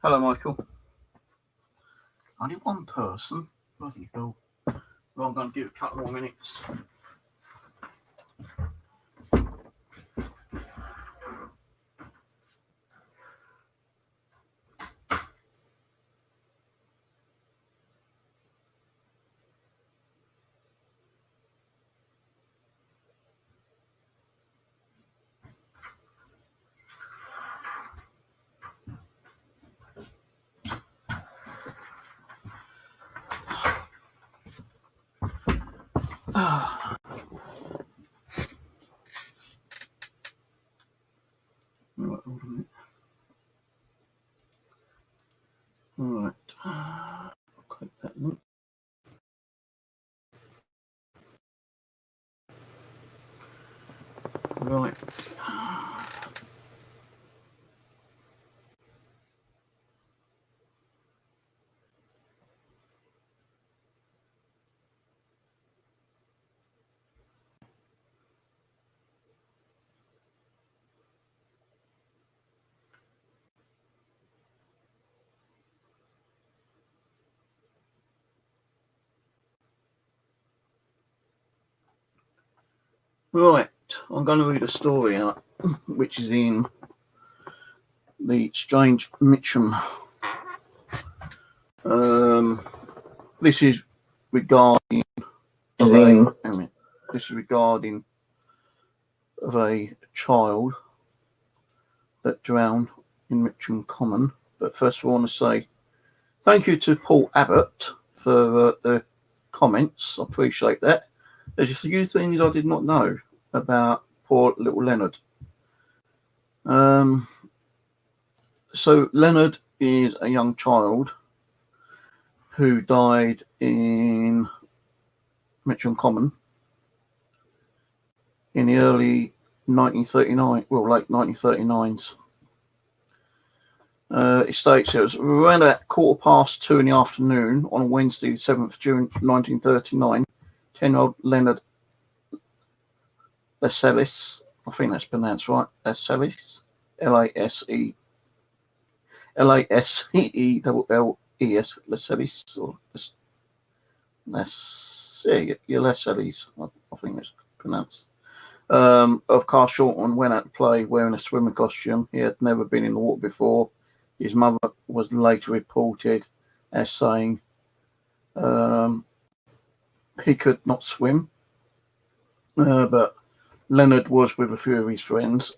Hello, Michael. Only one person. Bloody hell. Well, I'm going to give it a couple more minutes. Right. Click that link. Right. Right. I'm going to read a story out, which is in the Strange Mitcham. This is regarding of a child that drowned in Mitcham Common. But first of all, I want to say thank you to Paul Abbott for the comments. I appreciate that. There's just a few things I did not know about poor little Leonard. So Leonard is a young child who died in Mitcham Common in the early 1939, late 1939s. It states it was around at 2:15 in the afternoon on Wednesday, 7th June 1939. 10-year-old Leonard Lascelles, I think that's pronounced right, Lascelles, Lascelles, Lascelles, or Lascelles, I think it's pronounced. Of Carshalton went out to play wearing a swimming costume. He had never been in the water before. His mother was later reported as saying he could not swim, but Leonard was with a few of his friends.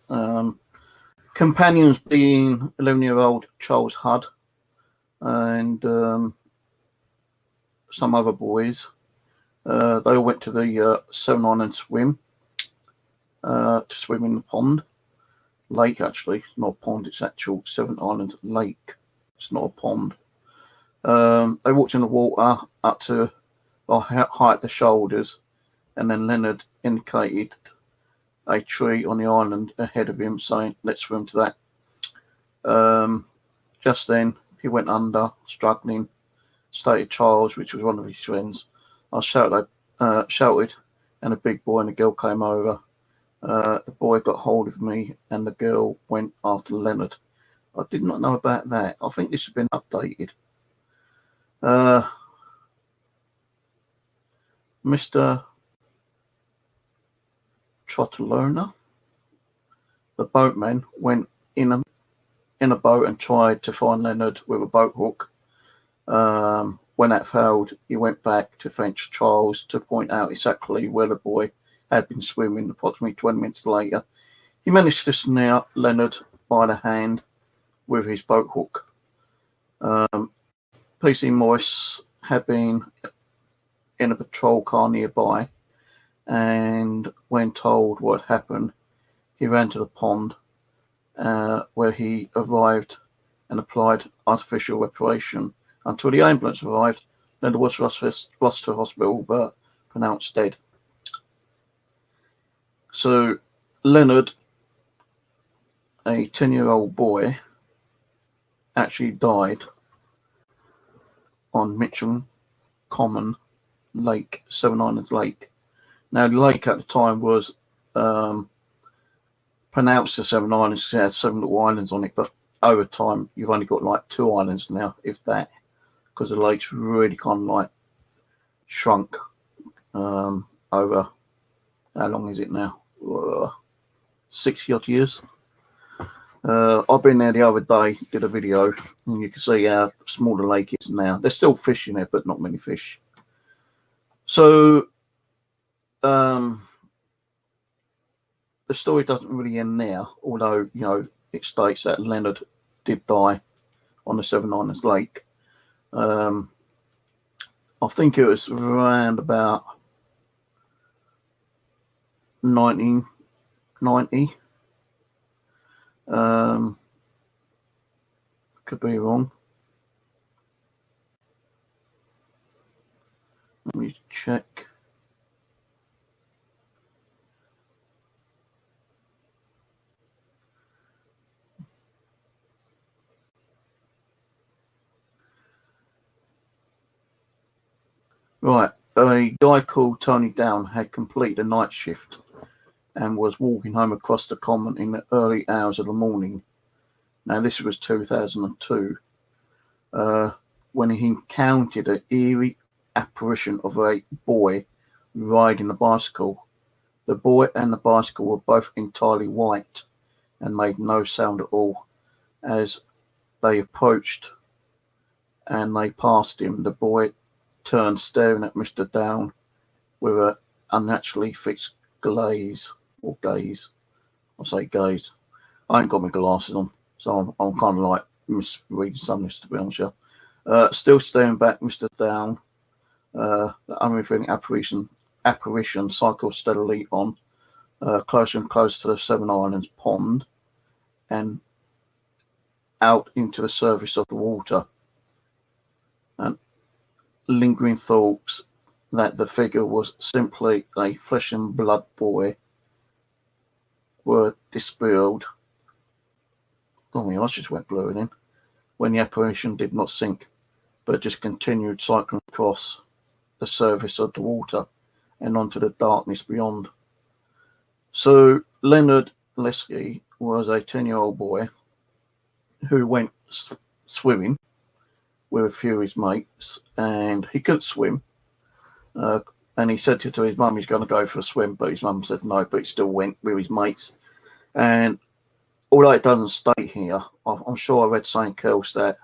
Companions being 11-year-old Charles Hudd and some other boys. They all went to the Seven Islands swim. To swim in the pond. Lake, actually. It's not a pond, it's actual Seven Islands Lake. It's not a pond. They walked in the water up to the height of the shoulders, and then Leonard indicated a tree on the island ahead of him, saying, "Let's swim to that." Just then, he went under, struggling, stated Charles, which was one of his friends. I shouted, and a big boy and a girl came over. The boy got hold of me and the girl went after Leonard. I did not know about that. I think this has been updated. Mr. Trotolona, the boatman, went in a boat and tried to find Leonard with a boat hook. When that failed, he went back to fetch Charles to point out exactly where the boy had been swimming. Approximately 20 minutes later, he managed to snare Leonard by the hand with his boat hook. PC Morris had been in a patrol car nearby, and when told what happened, he ran to the pond where he arrived and applied artificial respiration. Until the ambulance arrived, Leonard was rushed to hospital but pronounced dead. So Leonard, a 10-year-old boy, actually died on Mitcham Common Lake, Seven Islands Lake. Now, the lake at the time was pronounced the 7 islands. It has 7 little islands on it, but over time you've only got like 2 islands now, if that, because the lake's really kind of like shrunk over, how long is it now? 60 odd years. I've been there the other day, did a video, and you can see how small the lake is now. There's still fish in there, but not many fish. So the story doesn't really end there, although, you know, it states that Leonard did die on the 7 Islands Lake. I think it was around about 1990. Could be wrong. Let me check. Right, a guy called Tony Down had completed a night shift and was walking home across the common in the early hours of the morning. Now, this was 2002, when he encountered an eerie apparition of a boy riding a bicycle. The boy and the bicycle were both entirely white and made no sound at all. As they approached and they passed him, the boy turned, staring at Mr. Down with an unnaturally fixed gaze. I'll say gaze. I ain't got my glasses on, so I'm kind of like misreading some of this, to be honest with you. Still staring back, Mr. Down, the unrevealing apparition cycled steadily on, closer and closer to the 7 Islands pond and out into the surface of the water. And lingering thoughts that the figure was simply a flesh and blood boy were dispelled. Oh, my eyes just went blurry then. When the apparition did not sink, but just continued cycling across the surface of the water and onto the darkness beyond. So Leonard Lascelles was a 10-year-old boy who went swimming with a few of his mates, and he couldn't swim. And he said to his mum he's going to go for a swim, but his mum said no, but he still went with his mates. And although it doesn't state here, I'm sure I read something else that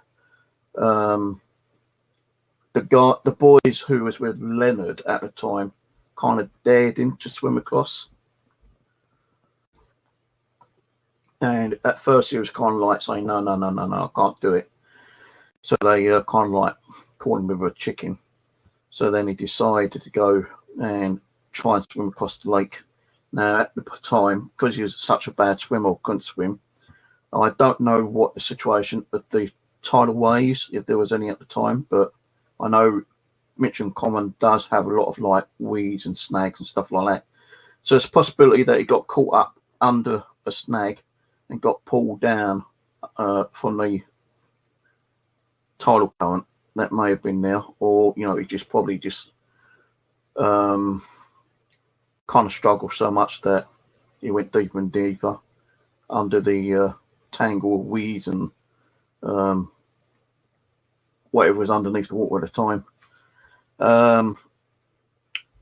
the boys who was with Leonard at the time kind of dared him to swim across. And at first he was kind of like saying, no, I can't do it. So they kind of like called him with a chicken. So then he decided to go and try and swim across the lake. Now, at the time, because he was such a bad swimmer, couldn't swim, I don't know what the situation of the tidal waves, if there was any at the time, but I know Mitcham Common does have a lot of like weeds and snags and stuff like that. So it's a possibility that he got caught up under a snag and got pulled down from the tidal current that may have been there, or he just probably just kind of struggled so much that he went deeper and deeper under the tangle of weeds and whatever was underneath the water at the time.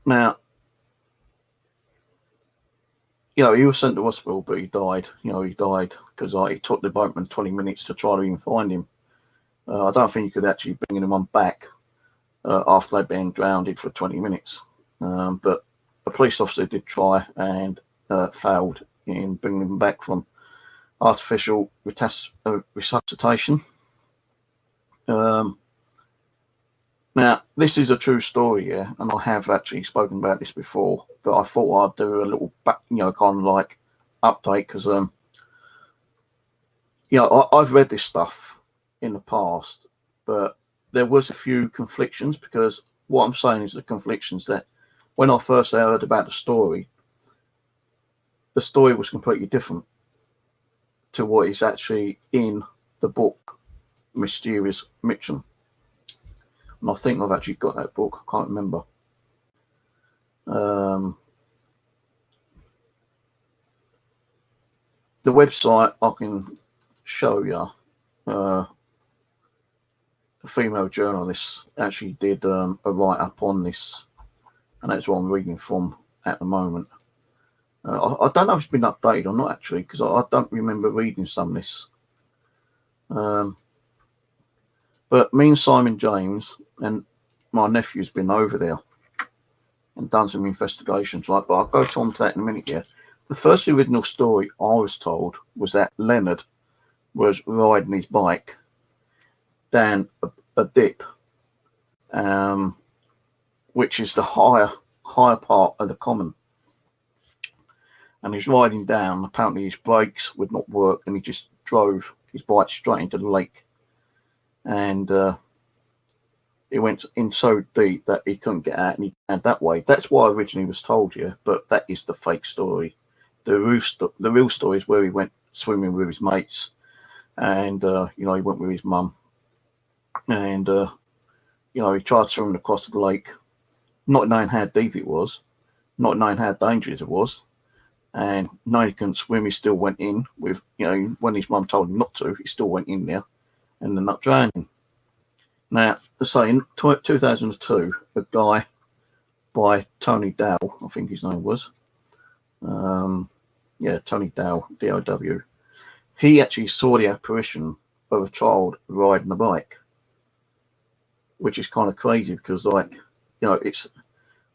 Now, he was sent to hospital, but he died. He died because it took the boatman 20 minutes to try to even find him. I don't think you could actually bring anyone back after they'd been drowned for 20 minutes. But a police officer did try and failed in bringing them back from artificial resuscitation. Now, this is a true story, yeah, and I have actually spoken about this before, but I thought I'd do a little back, kind of like update, because, I've read this stuff in the past, but there was a few conflictions, because what I'm saying is the conflictions that when I first heard about the story was completely different to what is actually in the book, Mysterious Mitcham. And I think I've actually got that book. I can't remember. the website I can show you. A female journalist actually did a write-up on this, and that's what I'm reading from at the moment. I don't know if it's been updated or not, actually, because I don't remember reading some of this. But me and Simon James and my nephew's been over there and done some investigations. But I'll go on to that in a minute here. The first original story I was told was that Leonard was riding his bike down a dip, which is the higher part of the common. And he's riding down. Apparently his brakes would not work, and he just drove his bike straight into the lake. And it went in so deep that he couldn't get out, and he went that way. That's what I originally was told you, but that is the fake story. The real story is where he went swimming with his mates, and he went with his mum, and he tried swimming across the lake, not knowing how deep it was, not knowing how dangerous it was. And knowing he couldn't swim, he still went in with, when his mum told him not to, he still went in there and ended up drowning. Now, to say in 2002, a guy by Tony Dow, I think his name was, Tony Dow, D-O-W, he actually saw the apparition of a child riding a bike, which is kind of crazy because, it's,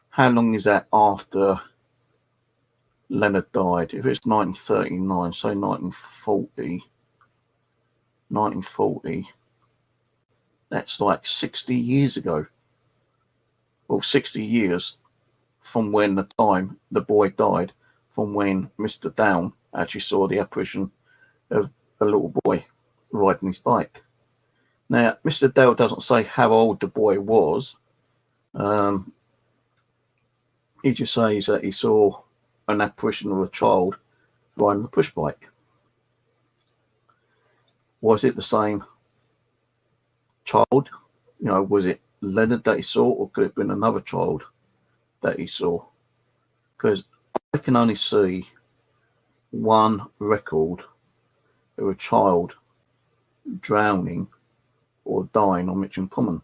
how long is that after Leonard died? If it's 1939, say 1940, that's like 60 years ago. Well, 60 years from when the time the boy died, from when Mr. Down actually saw the apparition of a little boy riding his bike. Now, Mr. Dow doesn't say how old the boy was. He just says that he saw an apparition of a child riding a push bike. Was it the same child? Was it Leonard that he saw, or could it have been another child that he saw? Because I can only see one record of a child drowning or dying on Mitcham Common.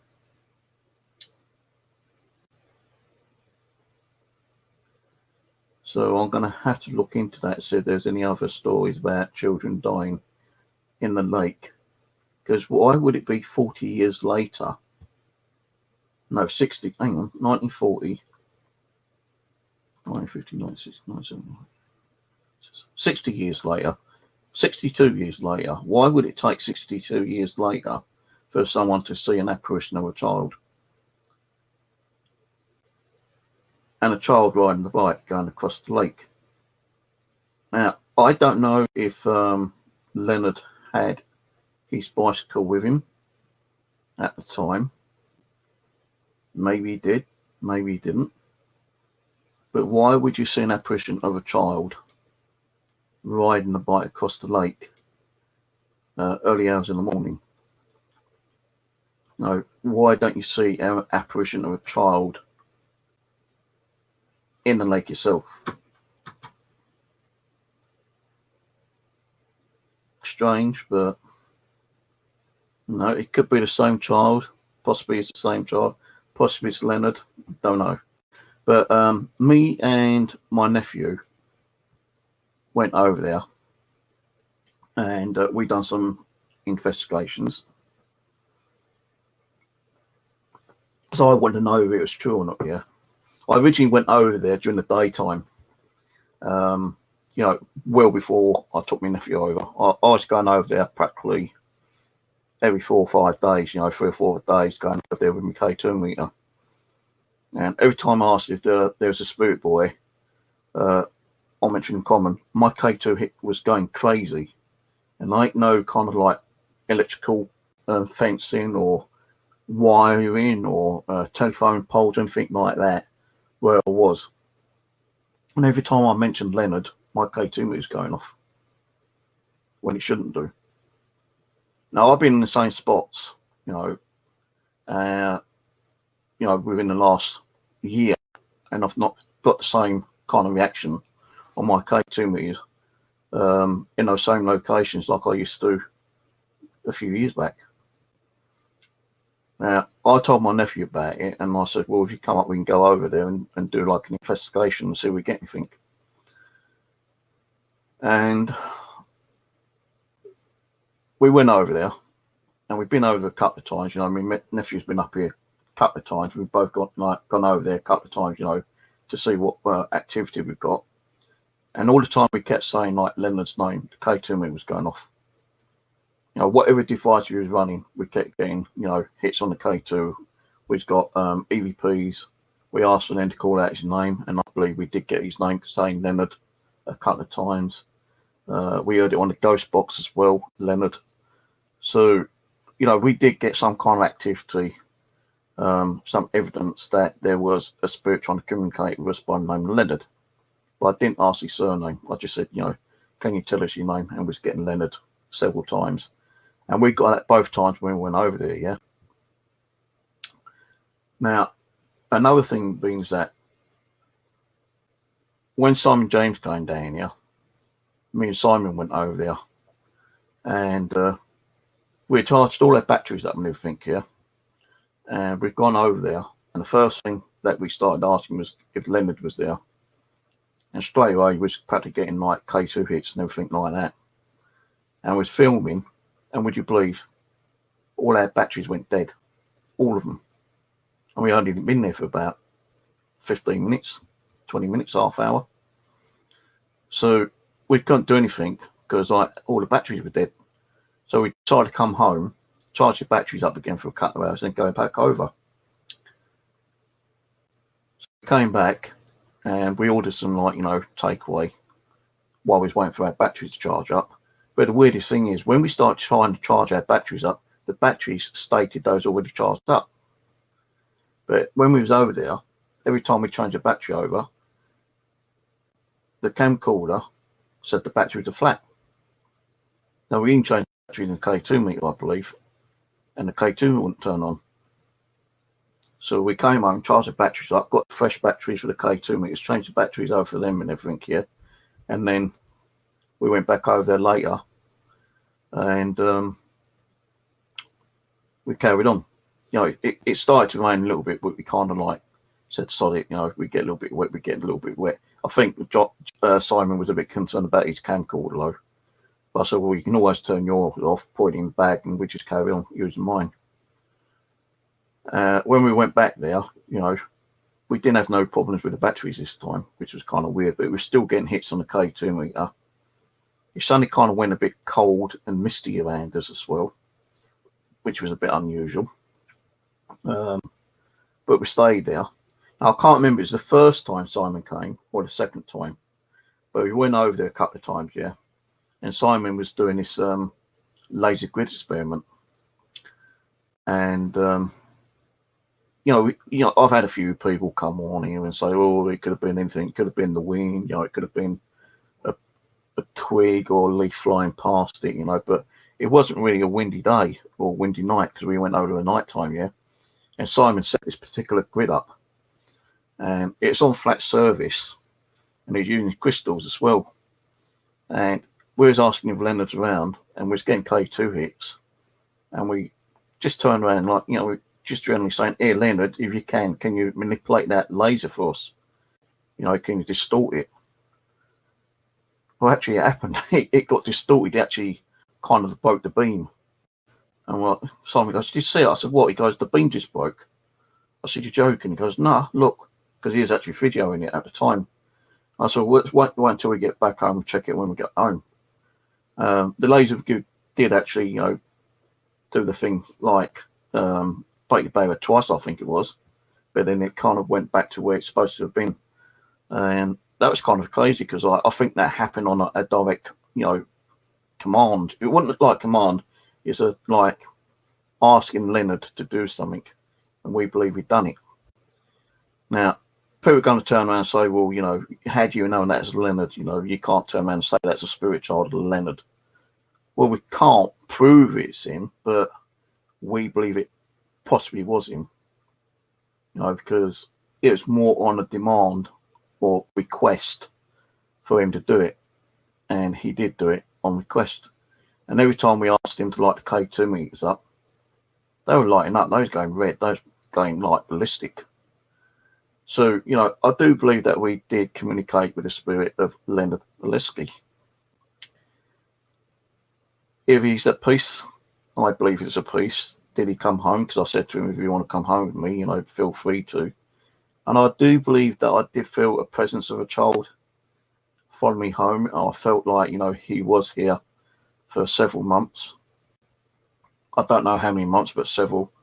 So I'm going to have to look into that, see if there's any other stories about children dying in the lake. Because why would it be 40 years later? No, 1940, 1950, 1960, 60 years later, 62 years later. Why would it take 62 years later for someone to see an apparition of a child? And a child riding the bike going across the lake. Now, I don't know if Leonard had his bicycle with him at the time. Maybe he did, maybe he didn't. But why would you see an apparition of a child riding a bike across the lake early hours in the morning? No, why don't you see an apparition of a child in the lake itself? Strange, but no, it could be the same child. Possibly it's the same child. Possibly it's Leonard. Don't know. But me and my nephew went over there, and we done some investigations. So I wanted to know if it was true or not. Yeah, I originally went over there during the daytime. Well before I took my nephew over. I was going over there practically every 4 or 5 days, 3 or 4 days, going over there with my K2 meter. And every time I asked if there was a spirit boy on Mitcham Common, my K2 hit was going crazy. And I ain't no kind of like electrical fencing or wiring or telephone poles, anything like that, where I was. And every time I mentioned Leonard, my K2 meter was going off when it shouldn't do. Now, I've been in the same spots, within the last year, and I've not got the same kind of reaction on my K2 meters. in those same locations like I used to a few years back. Now, I told my nephew about it, and I said, well, if you come up, we can go over there and do like an investigation and see if we get anything. And we went over there, and we've been over a couple of times. You know, I mean, my nephew's been up here a couple of times. We've both gone over there a couple of times, you know, to see what activity we've got. And all the time we kept saying, like, Leonard's name, the K2 meter was going off. You know, whatever device we was running, we kept getting, you know, hits on the K2. We've got EVPs. We asked for them to call out his name, and I believe we did get his name, saying Leonard a couple of times. We heard it on the ghost box as well, Leonard. So, you know, we did get some kind of activity, some evidence that there was a spirit trying to communicate with us by the name of Leonard. But I didn't ask his surname. I just said, you know, can you tell us your name? And we was getting Leonard several times. And we got that both times when we went over there, yeah. Now, another thing being is that when Simon James came down here, me and Simon went over there, and we charged all our batteries up and everything here. And we've gone over there, and the first thing that we started asking was if Leonard was there. And straight away, we was practically getting like K2 hits and everything like that. And was filming, and would you believe, all our batteries went dead, all of them. And we only been there for about 15 minutes, 20 minutes, half hour. So we couldn't do anything because like all the batteries were dead. So we decided to come home, charge the batteries up again for a couple of hours, and go back over. So we came back, and we ordered some, like, you know, takeaway while we was waiting for our batteries to charge up. But the weirdest thing is, when we started trying to charge our batteries up, the batteries stated those already charged up. But when we was over there, every time we changed the battery over, the camcorder said the batteries are flat. Now, we even changed the battery in the K2 meter, I believe, and the K2 wouldn't turn on. So we came home, charged the batteries up, got fresh batteries for the K2 meters, changed the batteries over for them and everything here. And then we went back over there later, and we carried on. You know, it started to rain a little bit, but we kind of like said, sod it, you know, we get a little bit wet, we get a little bit wet. I think Simon was a bit concerned about his camcorder though. But I said, well, you can always turn yours off, put it in the bag, and we just carry on using mine. When we went back there, you know, we didn't have no problems with the batteries this time, which was kind of weird, but it was still getting hits on the K2 meter. It suddenly kind of went a bit cold and misty around us as well, which was a bit unusual. But we stayed there. Now, I can't remember if it was the first time Simon came or the second time, but we went over there a couple of times, yeah. And Simon was doing this laser grid experiment. And, you know, I've had a few people come on here and say, oh, it could have been anything. It could have been the wind, you know, it could have been a twig or a leaf flying past it, you know, but it wasn't really a windy day or windy night because we went over at night time, yeah. And Simon set this particular grid up, and it's on flat surface, and he's using crystals as well. And we was asking if Leonard's around, and we was getting K2 hits, and we just turned around, like, you know, we just generally saying, hey, Leonard, if you can you manipulate that laser for us? You know, can you distort it? Well, actually, it happened. It got distorted. It actually kind of broke the beam. And well, Simon goes, did you see it? I said, what? He goes, the beam just broke. I said, you're joking? He goes, nah, look, because he was actually videoing it at the time. I said, well, wait until we get back home and check it when we get home. The laser did actually, you know, do the thing like break the barrier twice, I think it was, but then it kind of went back to where it's supposed to have been. And that was kind of crazy because I think that happened on a direct, you know, command. It wasn't like command. It's like asking Leonard to do something, and we believe he'd done it. Now, people are going to turn around and say, well, you know, how do you know that's Leonard? You know, you can't turn around and say that's a spirit child of Leonard. Well, we can't prove it's him, but we believe it possibly was him. You know, because it was more on a demand or request for him to do it. and he did do it on request. And every time we asked him to light the K2 meters up, they were lighting up. They was going red. They was going like ballistic. So, you know, I do believe that we did communicate with the spirit of Leonard Lascelles. If he's at peace, I believe he's at peace. Did he come home? Because I said to him, if you want to come home with me, you know, feel free to. And I do believe that I did feel a presence of a child follow me home. And I felt like, you know, he was here for several months. I don't know how many months, but several.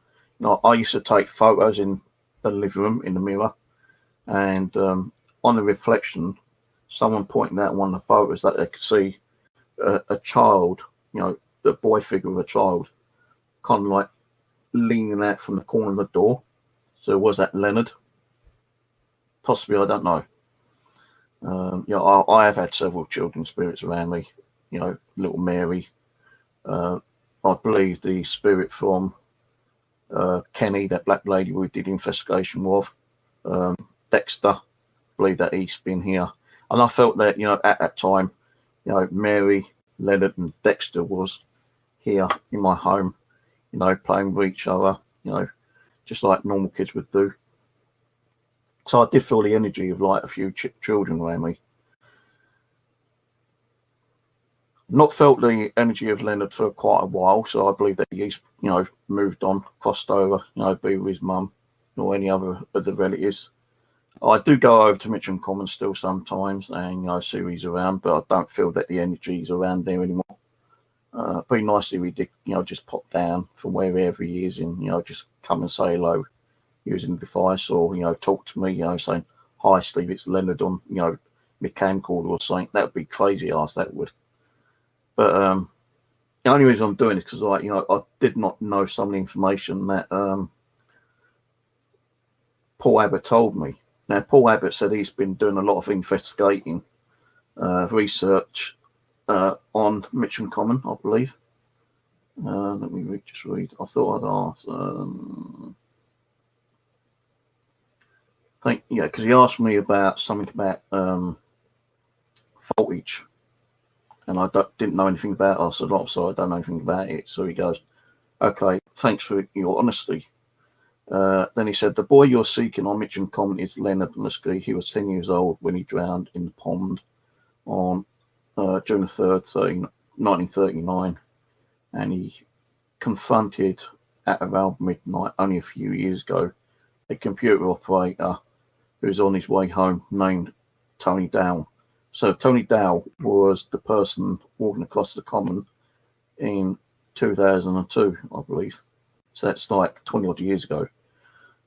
You know, I used to take photos in the living room in the mirror, and on the reflection, someone pointed out in one of the photos that they could see a child, you know, the boy figure of a child, kind of like leaning out from the corner of the door. So was that Leonard? Possibly, I don't know. You know, I have had several children spirits around me. You know, little Mary. I believe the spirit from Kenny, that black lady we did investigation with, Dexter, I believe that he's been here. And I felt that, you know, at that time, you know, Mary, Leonard and Dexter was here in my home, you know, playing with each other, you know, just like normal kids would do. So I did feel the energy of like a few children around me. Not felt the energy of Leonard for quite a while, so I believe that he's, you know, moved on, crossed over, you know, be with his mum or any other of the relatives. I do go over to Mitcham Common still sometimes and, you know, see who he's around, but I don't feel that the energy is around there anymore. Pretty nicely we did, you know, just pop down from wherever he is and, you know, just come and say hello using the device, or, you know, talk to me, you know, saying, hi Steve, it's Leonard on, you know, my camcorder or something. That would be crazy ass, that would. But the only reason I'm doing it is because, like, you know, I did not know some of the information that Paul Abbott told me. Now, Paul Abbott said he's been doing a lot of investigating, research on Mitcham Common, I believe. Let me just read. I thought I'd ask. Yeah, because he asked me about something about voltage, and I didn't know anything about it. I said, "Oh, so I don't know anything about it." So he goes, "Okay, thanks for your honesty." Then he said, "The boy you're seeking on Mitcham Common is Leonard Lascelles. He was 10 years old when he drowned in the pond on June the 3rd, 1939, and he confronted at around midnight, only a few years ago, a computer operator who was on his way home named Tony Dow." So Tony Dow was the person walking across the common in 2002, I believe. So that's like 20 odd years ago.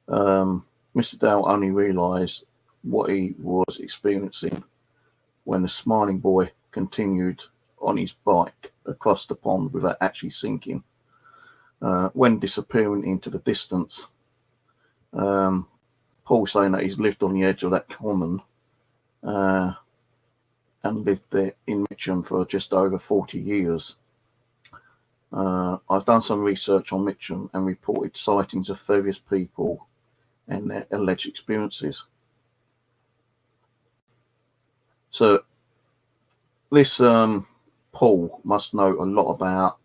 Mr. Dow only realised what he was experiencing when the smiling boy continued on his bike across the pond without actually sinking. When disappearing into the distance, Paul saying that he's lived on the edge of that common and lived there in Mitcham for just over 40 years. I've done some research on Mitcham and reported sightings of various people and their alleged experiences. So this Paul must know a lot about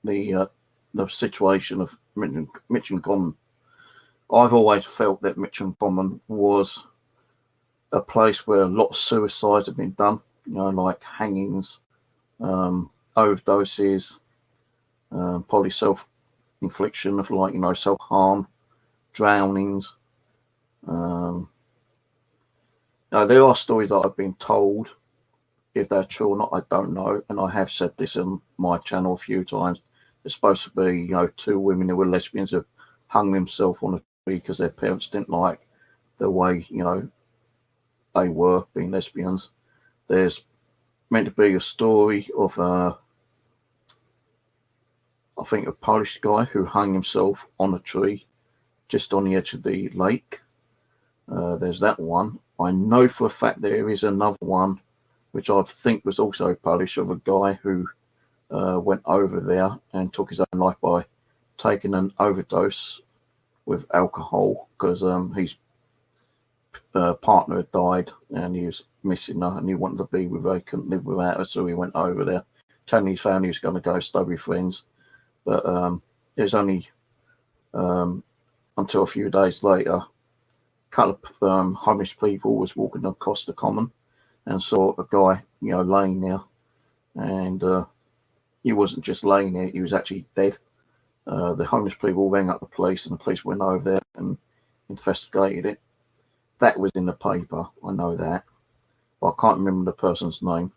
the situation of Mitcham Common. I've always felt that Mitcham Common was a place where a lot of suicides have been done, you know, like hangings, overdoses, probably self-infliction of, like, you know, self-harm, drownings. You know, there are stories that I've been told. If they're true or not, I don't know. And I have said this on my channel a few times. There's supposed to be, you know, 2 women who were lesbians who hung themselves on a tree because their parents didn't like the way, you know, they were being lesbians. There's meant to be a story of, I think, a Polish guy who hung himself on a tree just on the edge of the lake. There's that one. I know for a fact there is another one, which I think was also Polish, of a guy who went over there and took his own life by taking an overdose with alcohol, because he's partner had died and he was missing her and he wanted to be with her. He couldn't live without her, so he went over there, telling his family he was going to go stay with friends. But it was only until a few days later, a couple of homeless people was walking across the common and saw a guy, laying there. And he wasn't just laying there, he was actually dead. The homeless people rang up the police and the police went over there and investigated it. That was in the paper, I know that. But I can't remember the person's name.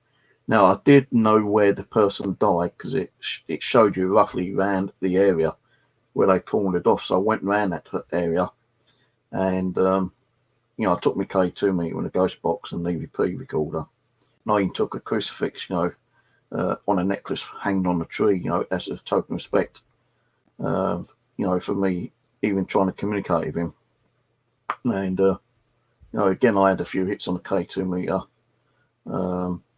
Now, I did know where the person died because it showed you roughly around the area where they cornered off. So I went around that area and, I took my K2 meter and a ghost box and EVP recorder. And I even took a crucifix, on a necklace hanging on a tree, as a token of respect, for me even trying to communicate with him. And, again, I had a few hits on the K2 meter.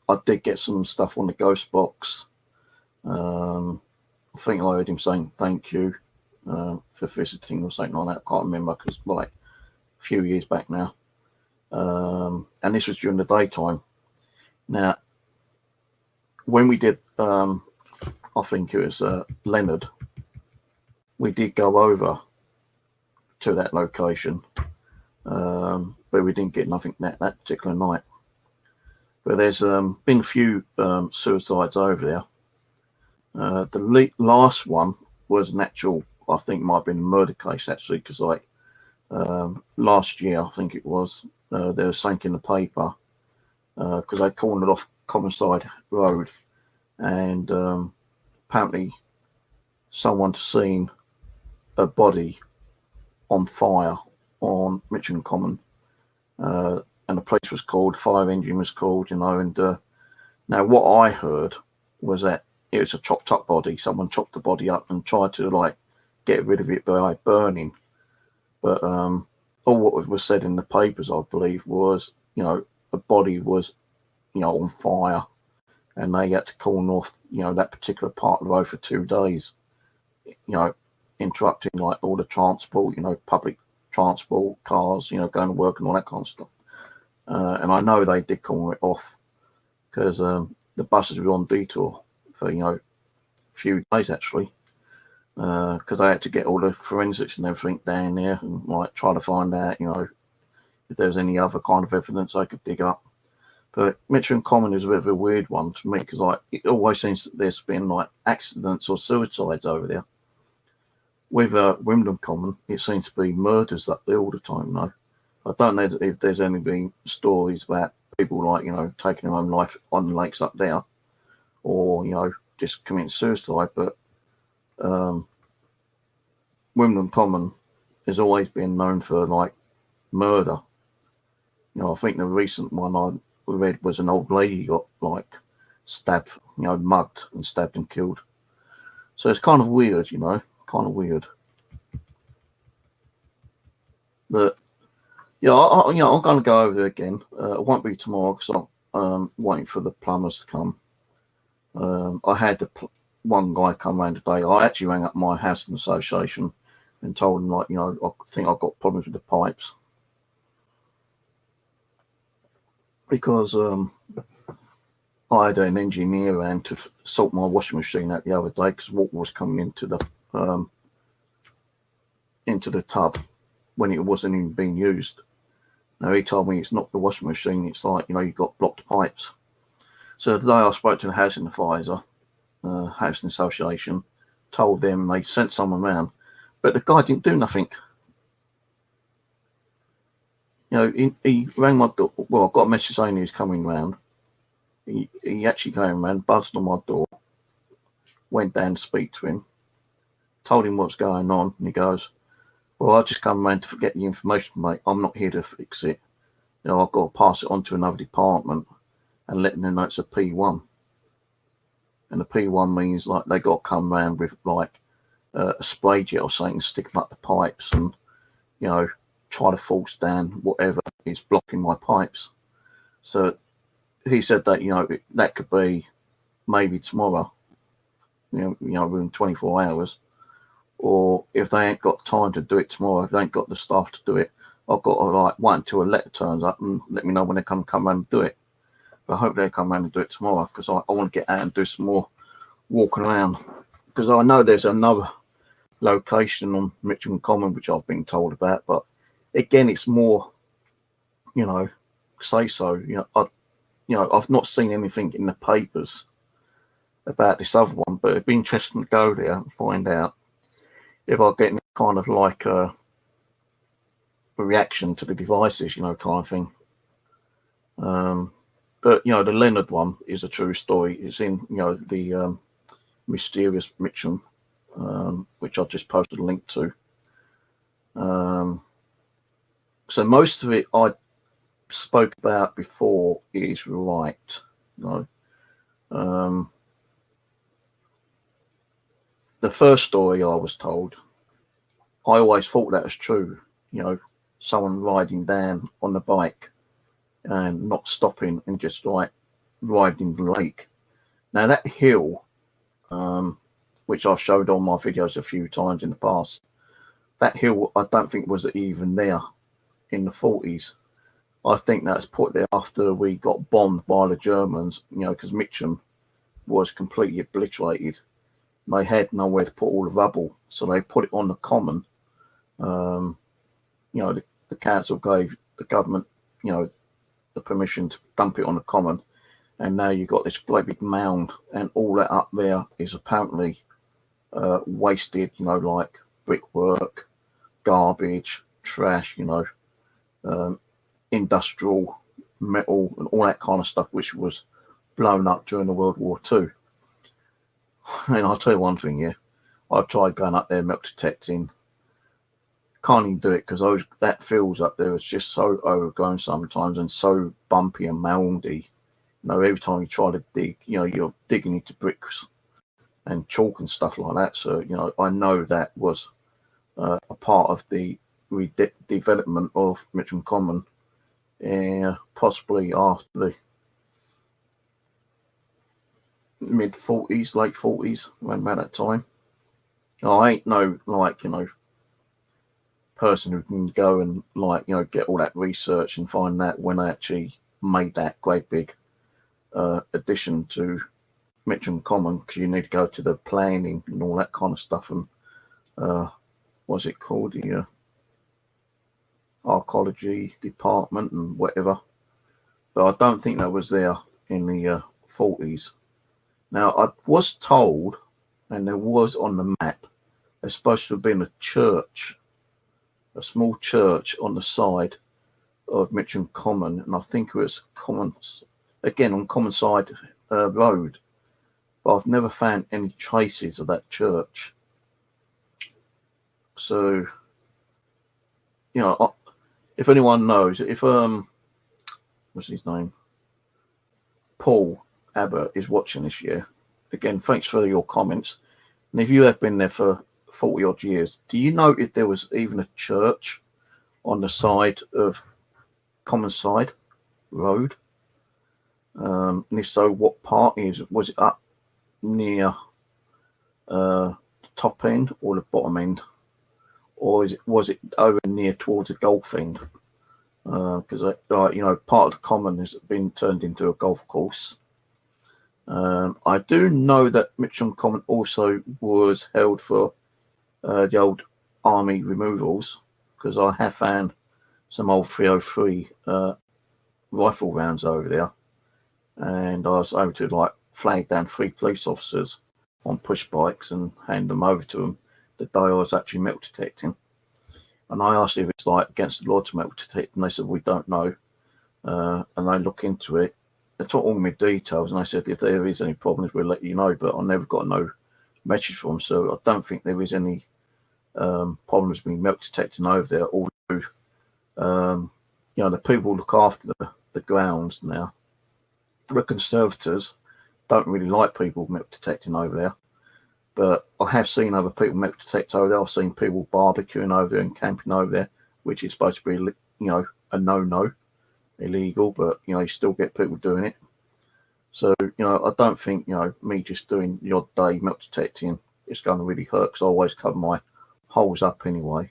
I did get some stuff on the ghost box. I think I heard him saying thank you for visiting or something like that. I can't remember because like a few years back now. And this was during the daytime. Now, when we did, I think it was Leonard, we did go over to that location, but we didn't get nothing that particular night. But there's been a few suicides over there. The last one was an actual, I think might have been a murder case actually, because like last year, I think it was, there was something in the paper because they cornered off Commonside Road and apparently someone seen a body on fire on Mitcham Common. And the police was called, fire engine was called, and now what I heard was that it was a chopped up body. Someone chopped the body up and tried to like get rid of it by burning. But all what was said in the papers, I believe, was, the body was, on fire and they had to corner off, that particular part of the road for 2 days, interrupting like all the transport, public transport, cars, going to work and all that kind of stuff. And I know they did corner it off because the buses were on detour for, a few days actually, because they had to get all the forensics and everything down there and like try to find out, if there's any other kind of evidence they could dig up. But Mitcham Common is a bit of a weird one to me because like it always seems that there's been like accidents or suicides over there. With Wimden Common, it seems to be murders up there all the time, I don't know if there's any been stories about people like, taking their own life on the lakes up there or, just committing suicide. But Wimden Common has always been known for like murder. I think the recent one I read was an old lady got like stabbed, mugged and stabbed and killed. So it's kind of weird, kind of weird. But yeah, I'm going to go over there again. It won't be tomorrow because I'm waiting for the plumbers to come. I had one guy come around today. I actually rang up my housing association and told them, like, I think I've got problems with the pipes. Because I had an engineer around to sort my washing machine out the other day because water was coming into the tub when it wasn't even being used. Now, he told me it's not the washing machine, it's like, you've got blocked pipes. So the day I spoke to the housing advisor, housing association, told them they sent someone around, but the guy didn't do nothing. He rang my door. Well, I got a message saying he was coming round. He actually came round, buzzed on my door, went down to speak to him, told him what's going on, and he goes, well, I just come round to get the information, mate. I'm not here to fix it. I've got to pass it on to another department and let them know it's a P1. And the P1 means like they got to come round with like a spray jet or something, stick them up the pipes and, try to force down whatever is blocking my pipes. So he said that, that could be maybe tomorrow, within 24 hours. Or if they ain't got time to do it tomorrow, if they ain't got the staff to do it, I've got to like wait until a letter turns up and let me know when they come around and do it. But I hope they come around and do it tomorrow, because I want to get out and do some more walking around, because I know there's another location on Mitcham Common which I've been told about, but again, it's more, say so. I've not seen anything in the papers about this other one, but it'd be interesting to go there and find out if I get any kind of like a reaction to the devices, kind of thing. But the Leonard one is a true story. It's in the mysterious Mitcham, which I've just posted a link to. So most of it I spoke about before is right. The first story I was told, I always thought that was true. Someone riding down on the bike and not stopping and just like riding the lake. Now that hill, which I've showed on my videos a few times in the past, that hill I don't think was even there in the 40s. I think that's put there after we got bombed by the Germans, because Mitcham was completely obliterated. They had nowhere to put all the rubble, so they put it on the common. The council gave the government, the permission to dump it on the common, and now you've got this great big mound, and all that up there is apparently wasted, like brickwork, garbage, trash, industrial metal and all that kind of stuff, which was blown up during the World War II. And I'll tell you one thing here, I've tried going up there metal detecting. Can't even do it, because that fields up there is just so overgrown sometimes and so bumpy and mouldy. Every time you try to dig, you're digging into bricks and chalk and stuff like that. So, I know that was a part of the development of Mitcham Common, possibly after the mid-40s, late 40s, around about that time. I ain't no, person who can go and get all that research and find that when they actually made that great big addition to Mitcham Common, because you need to go to the planning and all that kind of stuff, and what's it called, the archaeology department and whatever. But I don't think that was there in the 40s. Now I was told, and there was on the map, there's supposed to have been a church, a small church on the side of Mitcham Common, and I think it was Common, again on Common Side Road, but I've never found any traces of that church. So, if anyone knows, if what's his name, Paul Abbott is watching this year, again, thanks for your comments. And if you have been there for 40 odd years, do you know if there was even a church on the side of Common Side Road? And if so, what part was it up near the top end or the bottom end, or was it over near towards the golf end? Because part of the common has been turned into a golf course. I do know that Mitcham Common also was held for the old army removals, because I have found some old 303 rifle rounds over there, and I was able to flag down 3 police officers on push bikes and hand them over to them the day I was actually metal detecting. And I asked if it's against the law to metal detect, and they said we don't know. And they look into it. They took all my details, and they said if there is any problems, we'll let you know. But I never got no message from them, so I don't think there is any problems being metal detecting over there. Although the people who look after the grounds now, the conservators don't really like people metal detecting over there. But I have seen other people metal detect over there. I've seen people barbecuing over there and camping over there, which is supposed to be, a no-no, illegal. But you still get people doing it. So I don't think me just doing the odd day metal detecting is going to really hurt, because I always cover my holes up anyway.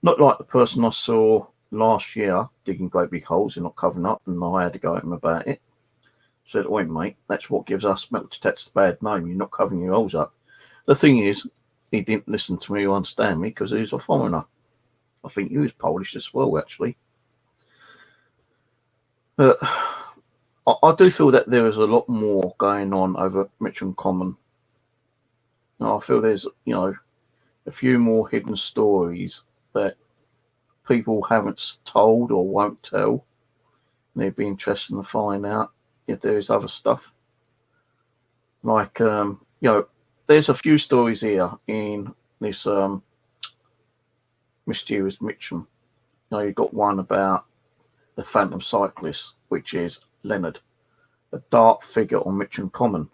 Not like the person I saw last year digging great big holes, they're not covering up, and I had to go at him about it. Said, wait, mate, that's what gives us metal detectors a bad name. You're not covering your holes up. The thing is, he didn't listen to me or understand me because he's a foreigner. I think he was Polish as well, actually. But I do feel that there is a lot more going on over Mitcham Common. I feel there's, a few more hidden stories that people haven't told or won't tell. And it'd be interesting to find out if there is other stuff. Like, there's a few stories here in this mysterious Mitcham. You've got one about the Phantom Cyclist, which is Leonard, a dark figure on Mitcham Common.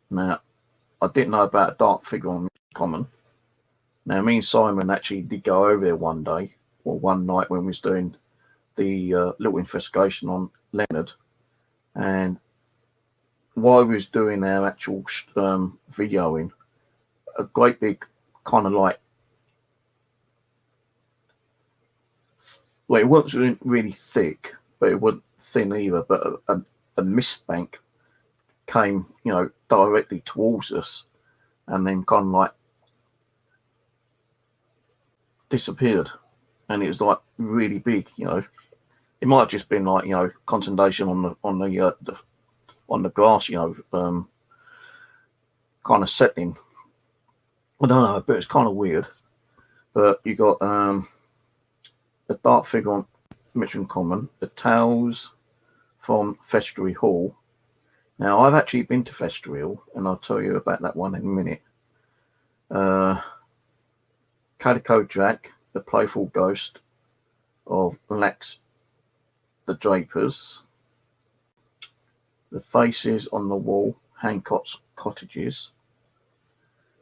Now, I didn't know about a dark figure on Mitcham Common. Now, me and Simon actually did go over there one day, or one night when we was doing the little investigation on Leonard. And while we was doing our actual videoing, a great big kind of like, well, it wasn't really thick, but it wasn't thin either, but a mist bank came, directly towards us and then kind of like disappeared. And it was like really big, It might have just been like, concentration on the grass, kind of settling. I don't know, but it's kind of weird. But you got a dark figure on Mitcham Common, the towels from Vestry Hall. Now, I've actually been to Vestry Hall, and I'll tell you about that one in a minute. Calico Jack, the playful ghost of Lax the Drapers. The faces on the wall, Hancock's cottages.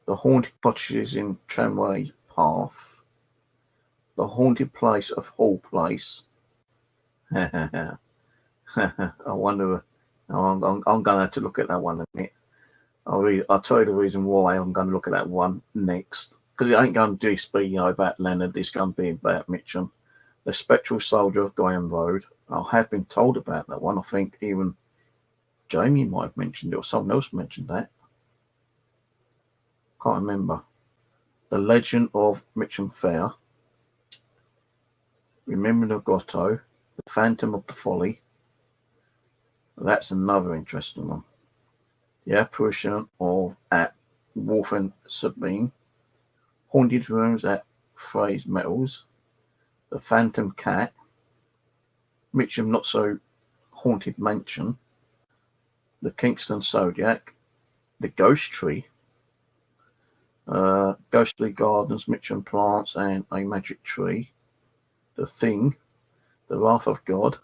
The haunted cottages in Tramway Path. The haunted place of Hall Place. I wonder. I'm going to have to look at that one in a minute. I'll tell you the reason why I'm going to look at that one next. Because it ain't going to just be, about Leonard. It's going to be about Mitcham. The Spectral Soldier of Graham Road. I have been told about that one. I think even Jamie might have mentioned it, or someone else mentioned that. Can't remember. The Legend of Mitcham Fair. Remembering the Grotto. The Phantom of the Folly. That's another interesting one. The Apparition of at Wharf and Sabine. Haunted Rooms at Frey's Metals. The Phantom Cat. Mitcham Not So Haunted Mansion. The Kingston Zodiac. The Ghost Tree. Ghostly Gardens, Mitcham Plants and a Magic Tree. The Thing. The Wrath of God.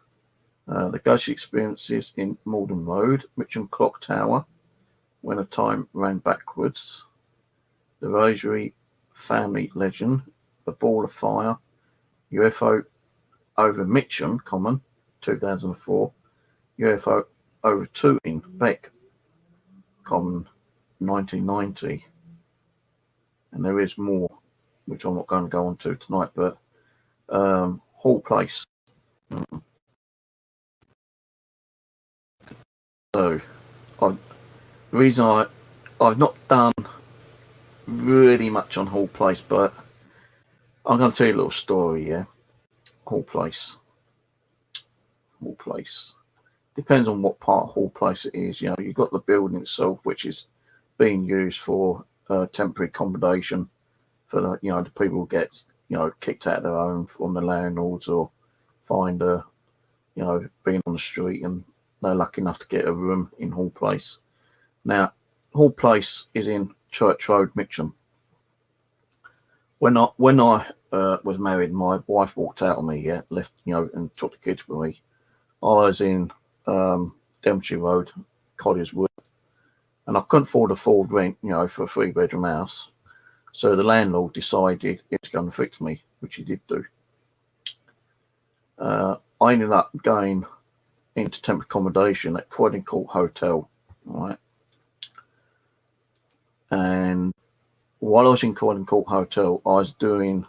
The Ghost Experiences in Malden Road. Mitcham Clock Tower. When a Time Ran Backwards. The Rosary Family Legend. The Ball of Fire. UFO over Mitcham Common, 2004. UFO over Tooting Beck Common, 1990. And there is more, which I'm not going to go on to tonight, but Hall Place. So, the reason I've not done really much on Hall Place, but I'm going to tell you a little story, yeah. Hall Place. Hall Place. Depends on what part of Hall Place it is. You've got the building itself, which is being used for temporary accommodation for the people who get kicked out of their home from the landlords, or find being on the street and they're lucky enough to get a room in Hall Place. Now, Hall Place is in Church Road, Mitcham. When I was married, my wife walked out on me, left, and took the kids with me. I was in Devonshire Road, Colliers-Wood, and I couldn't afford a full rent, for a 3-bedroom house. So the landlord decided he was going to fix me, which he did do. I ended up going into temporary accommodation at Croydon Court Hotel, right? And while I was in Croydon Court Hotel, I was doing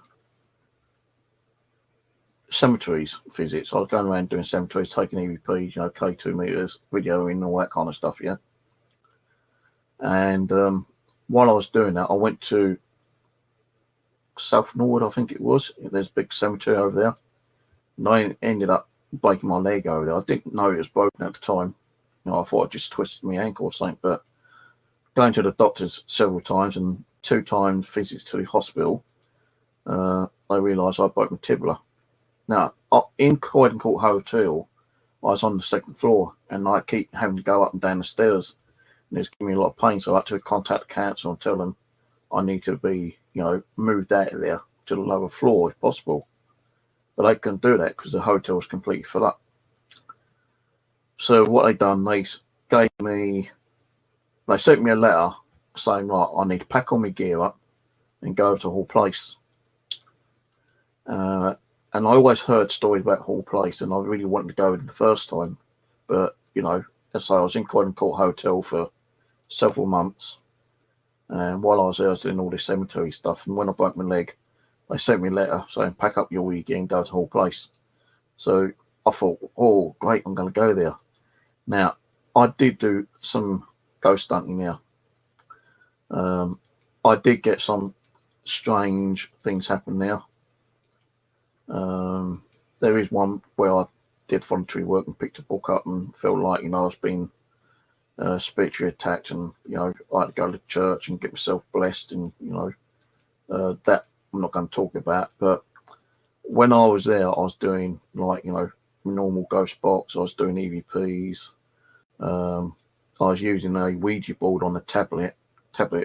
cemeteries visits. I was going around doing cemeteries, taking EVPs, you know, K2 meters, videoing, all that kind of stuff, yeah. And while I was doing that, I went to South Norwood, I think it was. There's a big cemetery over there. And I ended up breaking my leg over there. I didn't know it was broken at the time. You know, I thought I just twisted my ankle or something, but going to the doctors several times and 2 times visits to the hospital, I realised I broke my tibia. Now, in Croydon Court Hotel, I was on the 2nd floor, and I keep having to go up and down the stairs, and it's giving me a lot of pain, so I had to contact the council and tell them I need to be, you know, moved out of there to the lower floor if possible. But they couldn't do that because the hotel was completely full up. So what they done, they sent me a letter saying, right, I need to pack all my gear up and go to Hall Place. And I always heard stories about Hall Place, and I really wanted to go the first time. But, you know, as I say, I was in Croydon Court Hotel for several months. And while I was there, I was doing all this cemetery stuff. And when I broke my leg, they sent me a letter saying, pack up your gear and go to Hall Place. So I thought, oh, great, I'm going to go there. Now, I did do some ghost hunting there. I did get some strange things happen there. There is one where I did voluntary work and picked a book up and felt like, you know, I was being spiritually attacked, and, you know, I had to go to church and get myself blessed, and, you know, that I'm not going to talk about. But when I was there, I was doing, like, you know, normal ghost box. I was doing EVPs. I was using a Ouija board on the tablet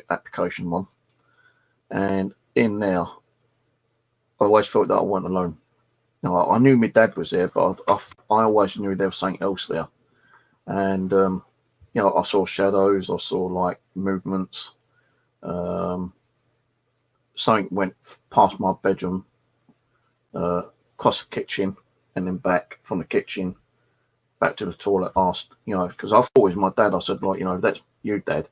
application one, and in there, I always felt that I wasn't alone. Now, I knew my dad was there, but I always knew there was something else there. And, you know, I saw shadows, I saw, like, movements. Something went past my bedroom, across the kitchen, and then back from the kitchen, back to the toilet, asked, you know, because I thought it was my dad. I said, like, you know, that's you, Dad,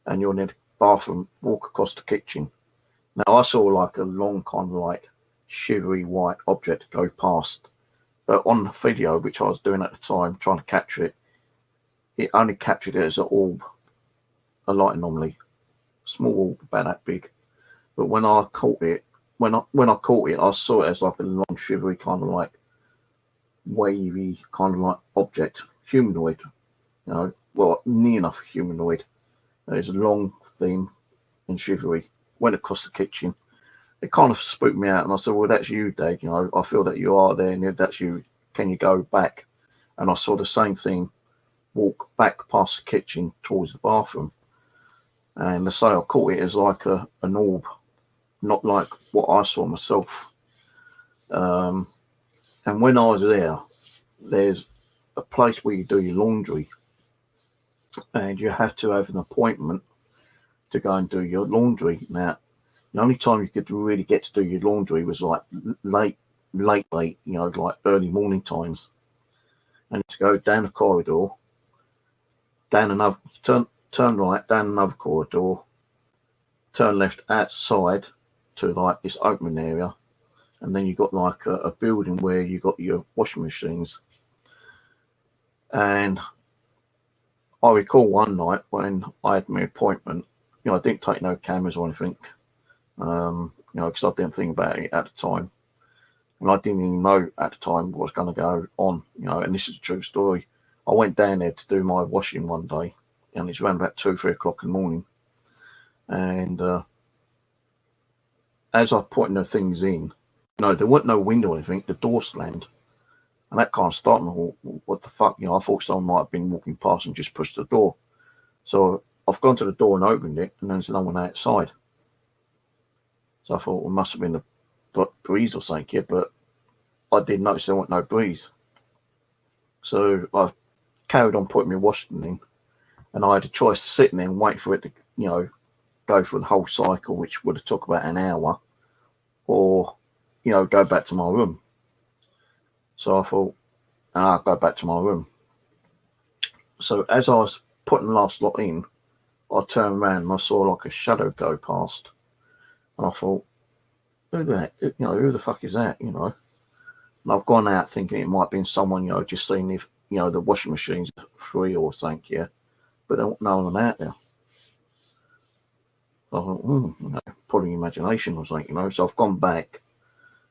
and you're near the bathroom, walk across the kitchen. Now, I saw, like, a long kind of, like, shivery white object go past, but on the video, which I was doing at the time, trying to capture it, it only captured it as an orb, a light anomaly, small orb about that big. But when I caught it, when I caught it, I saw it as like a long shivery kind of like wavy kind of like object, humanoid, you know, well, near enough humanoid. It's long, thin, and shivery. Went across the kitchen. It kind of spooked me out, and I said, well, that's you, Dad. You know, I feel that you are there, and if that's you, can you go back? And I saw the same thing walk back past the kitchen towards the bathroom. And the say I caught it as like an orb, not like what I saw myself. And when I was there, there's a place where you do your laundry, and you have to have an appointment to go and do your laundry. Now, the only time you could really get to do your laundry was like late, you know, like early morning times. And to go down a corridor, down another, turn right, down another corridor, turn left outside to like this opening area, and then you got like a building where you got your washing machines. And I recall one night when I had my appointment, you know, I didn't take no cameras or anything. You know, because I didn't think about it at the time. And I didn't even know at the time what was going to go on, you know, and this is a true story. I went down there to do my washing one day, and it's around about 2-3 o'clock in the morning. And as I putting the things in, no, there wasn't no window or anything, the door slammed. And that kind of started me, what the fuck, you know, I thought someone might have been walking past and just pushed the door. So I've gone to the door and opened it, and there's no one outside. So I thought, well, it must have been a breeze or something, yeah, but I didn't notice there wasn't no breeze. So I carried on putting my washing in, and I had a choice sitting there and wait for it to, you know, go through the whole cycle, which would have took about an hour, or, you know, go back to my room. So I thought, I'll go back to my room. So as I was putting the last lot in, I turned around and I saw like a shadow go past. And I thought, who the fuck is that, you know? And I've gone out thinking it might have been someone, just seeing if, the washing machine's free or something, yeah. But there wasn't no one out there. So I thought, probably imagination or something, So I've gone back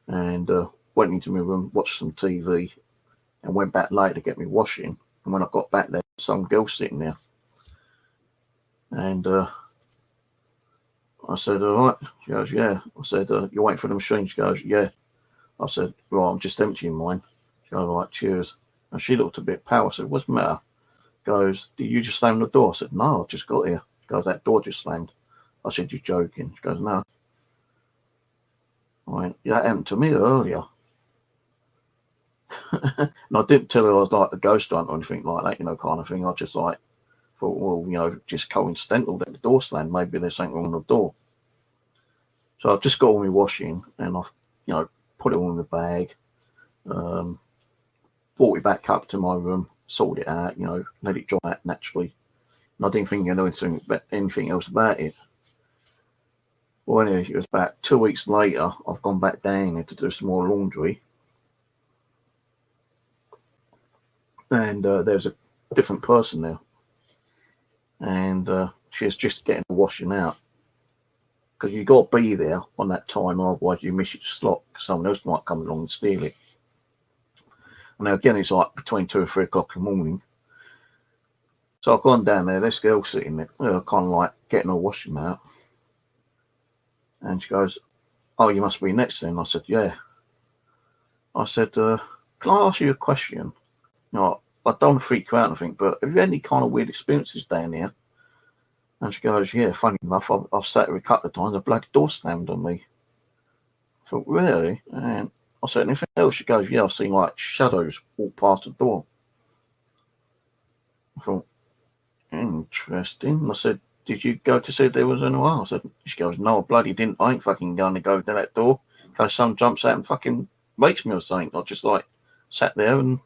and went into my room, watched some TV, and went back later to get me washing. And when I got back there, some girl sitting there. And I said, all right. She goes, yeah. I said, you're waiting for the machine? She goes, yeah. I said, right, I'm just emptying mine. She goes, all right, cheers. And she looked a bit pale. I said, what's the matter? Goes, did you just slam the door? I said, no, I just got here. She goes, that door just slammed. I said, you're joking. She goes, no. I went, yeah, that happened to me earlier. And I didn't tell her I was like a ghost hunter or anything like that, kind of thing. I just thought, well, just coincidental that the door slammed. Maybe there's something wrong with the door. So I've just got all my washing and I've, put it all in the bag, brought it back up to my room, sorted it out, let it dry out naturally. And I didn't think anything else about it. Well, anyway, it was about 2 weeks later, I've gone back down there to do some more laundry. And there's a different person there. And she's just getting the washing out. Because you've got to be there on that time, otherwise you miss your slot. Someone else might come along and steal it. And now again, it's like between 2 or 3 o'clock in the morning. So I've gone down there, this girl sitting there, kind of like getting her washing out. And she goes, oh, you must be next then. I said, yeah. I said, can I ask you a question? I don't want to freak you out, I think, but have you had any kind of weird experiences down here? And she goes, yeah, funny enough, I've sat here a couple of times, a bloody door slammed on me. I thought, really? And I said, anything else? She goes, yeah, I've seen like shadows walk past the door. I thought, interesting. I said, did you go to see if there was anyone? I said, she goes, no, I bloody didn't. I ain't fucking going to go to that door because someone jumps out and fucking wakes me or something. I just like sat there, and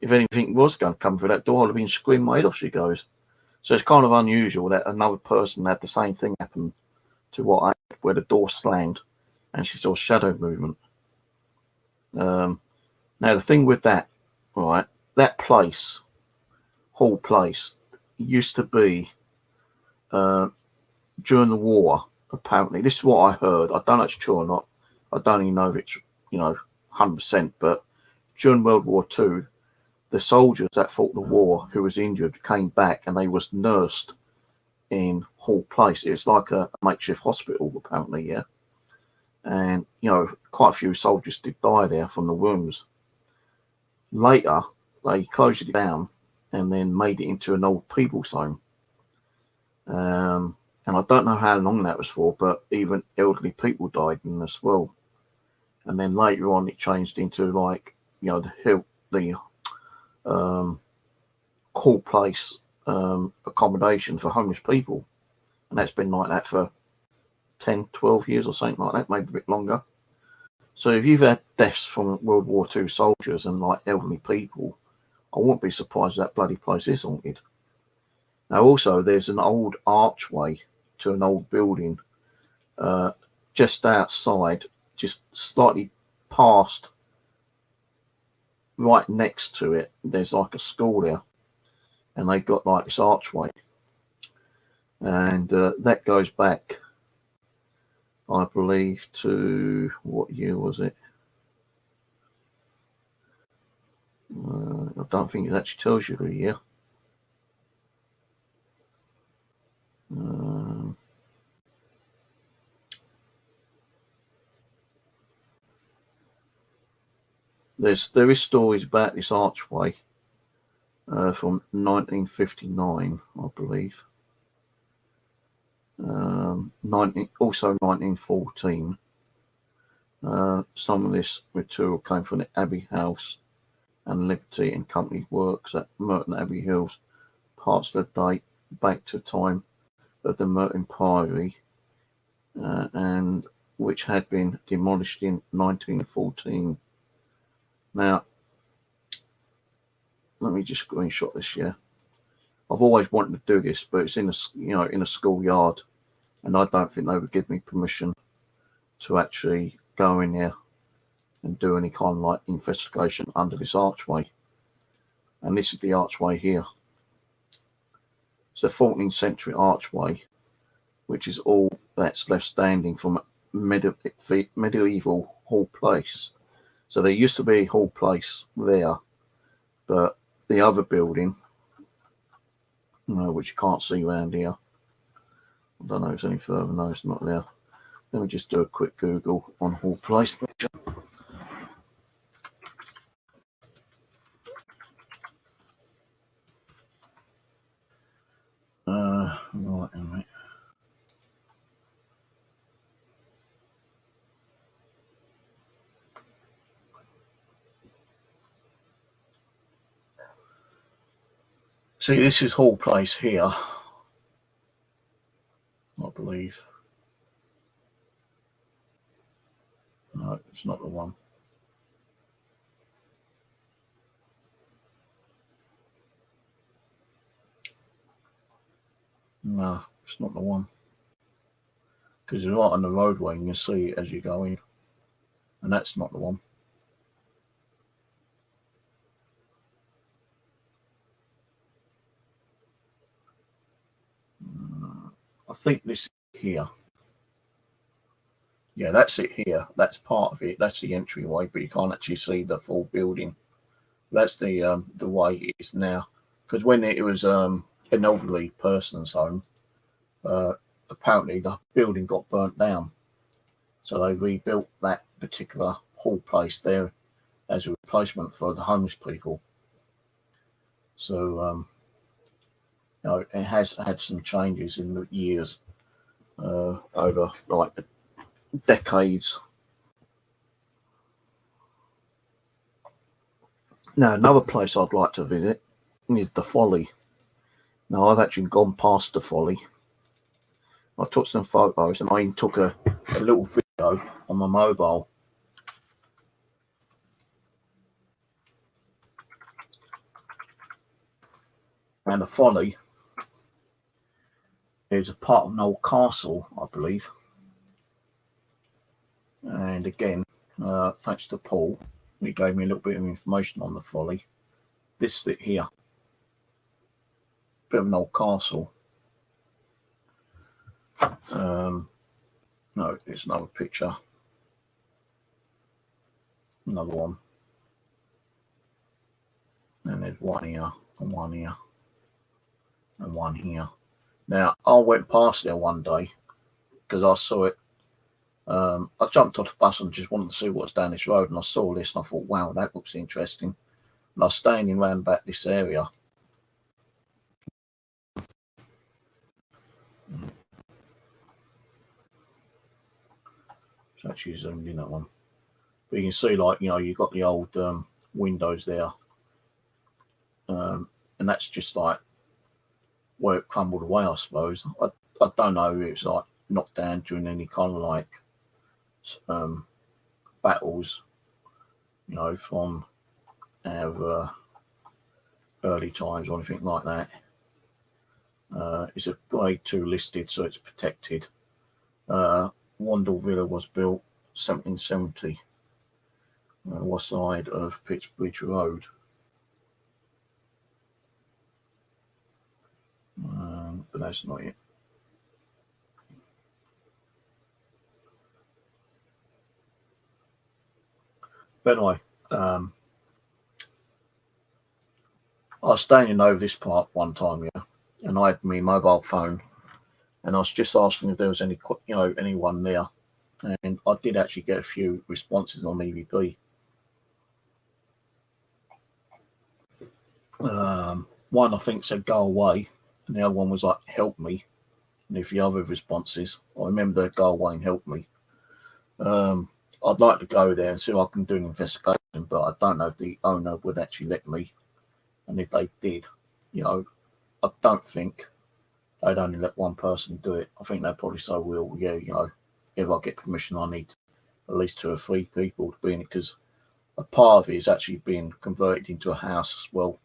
if anything was going to come through that door, I'd have been screaming my head off, she goes. So it's kind of unusual that another person had the same thing happen to what I had, where the door slammed and she saw shadow movement. Now, the thing with that, right, that place, Hall Place, used to be during the war, apparently. This is what I heard. I don't know if it's true or not. I don't even know if it's, 100%, but during World War II, the soldiers that fought the war who was injured came back and they was nursed in Hall Place. It's like a makeshift hospital, apparently, yeah. And, quite a few soldiers did die there from the wounds. Later, they closed it down and then made it into an old people's home. And I don't know how long that was for, but even elderly people died in as well. And then later on, it changed into like, the Hall Place accommodation for homeless people. And that's been like that for 10, 12 years or something like that, maybe a bit longer. So if you've had deaths from World War II soldiers and like elderly people, I wouldn't be surprised if that bloody place is haunted. Now also there's an old archway to an old building just outside, just slightly past, right next to it, there's like a school there, and they've got like this archway, and that goes back, I believe, to what year was it? I don't think it actually tells you the year. There is stories about this archway from 1959, I believe. Also 1914. Some of this material came from the Abbey House and Liberty and Company works at Merton Abbey Hills. Parts of the date back to the time of the Merton Priory, and which had been demolished in 1914. Now, let me just screenshot this here. I've always wanted to do this, but it's in a schoolyard, and I don't think they would give me permission to actually go in there and do any kind of like investigation under this archway. And this is the archway here. It's a 14th century archway, which is all that's left standing from medieval Hall Place. So there used to be Hall Place there, but the other building, which you can't see around here, I don't know if it's any further. No, it's not there. Let me just do a quick Google on Hall Place. Right, mate. See, this is Hall Place here, I believe. No, it's not the one. No, it's not the one. Because you're right on the roadway and you see it as you go in. And that's not the one. I think this is here. Yeah, that's it here. That's part of it. That's the entryway, but you can't actually see the full building. That's the way it is now. Because when it was an elderly person's home, apparently the building got burnt down. So they rebuilt that particular Hall Place there as a replacement for the homeless people. So, it has had some changes in the years, over like decades. Now, another place I'd like to visit is the Folly. Now, I've actually gone past the Folly. I took some photos and I even took a little video on my mobile. And the Folly is a part of an old castle, I believe. And again, thanks to Paul, he gave me a little bit of information on the Folly. This bit here, bit of an old castle. No, it's another picture. Another one. And there's one here, and one here, and one here. Now, I went past there one day because I saw it. I jumped off the bus and just wanted to see what's down this road, and I saw this and I thought, wow, that looks interesting. And I was standing around back this area. It's actually zoomed in that one. But you can see, like, you've got the old windows there. And that's just like where it crumbled away, I suppose. I don't know if it's like knocked down during any kind of like battles, from our early times or anything like that. It's a grade 2 listed, so it's protected. Wandle Villa was built 1770, west side of Pittsbridge Road. But that's not it. But anyway, I was standing over this part one time, and I had my mobile phone, and I was just asking if there was anyone there, and I did actually get a few responses on EVP. One I think said go away, and the other one was like help me, and a few other responses. I remember the go away and help me. I'd like to go there and see if I can do an investigation, but I don't know if the owner would actually let me. And if they did, I don't think they'd only let one person do it. I think they'd probably say, well, yeah, if I get permission, I need at least 2 or 3 people to be in it, because a part of it is actually being converted into a house as well.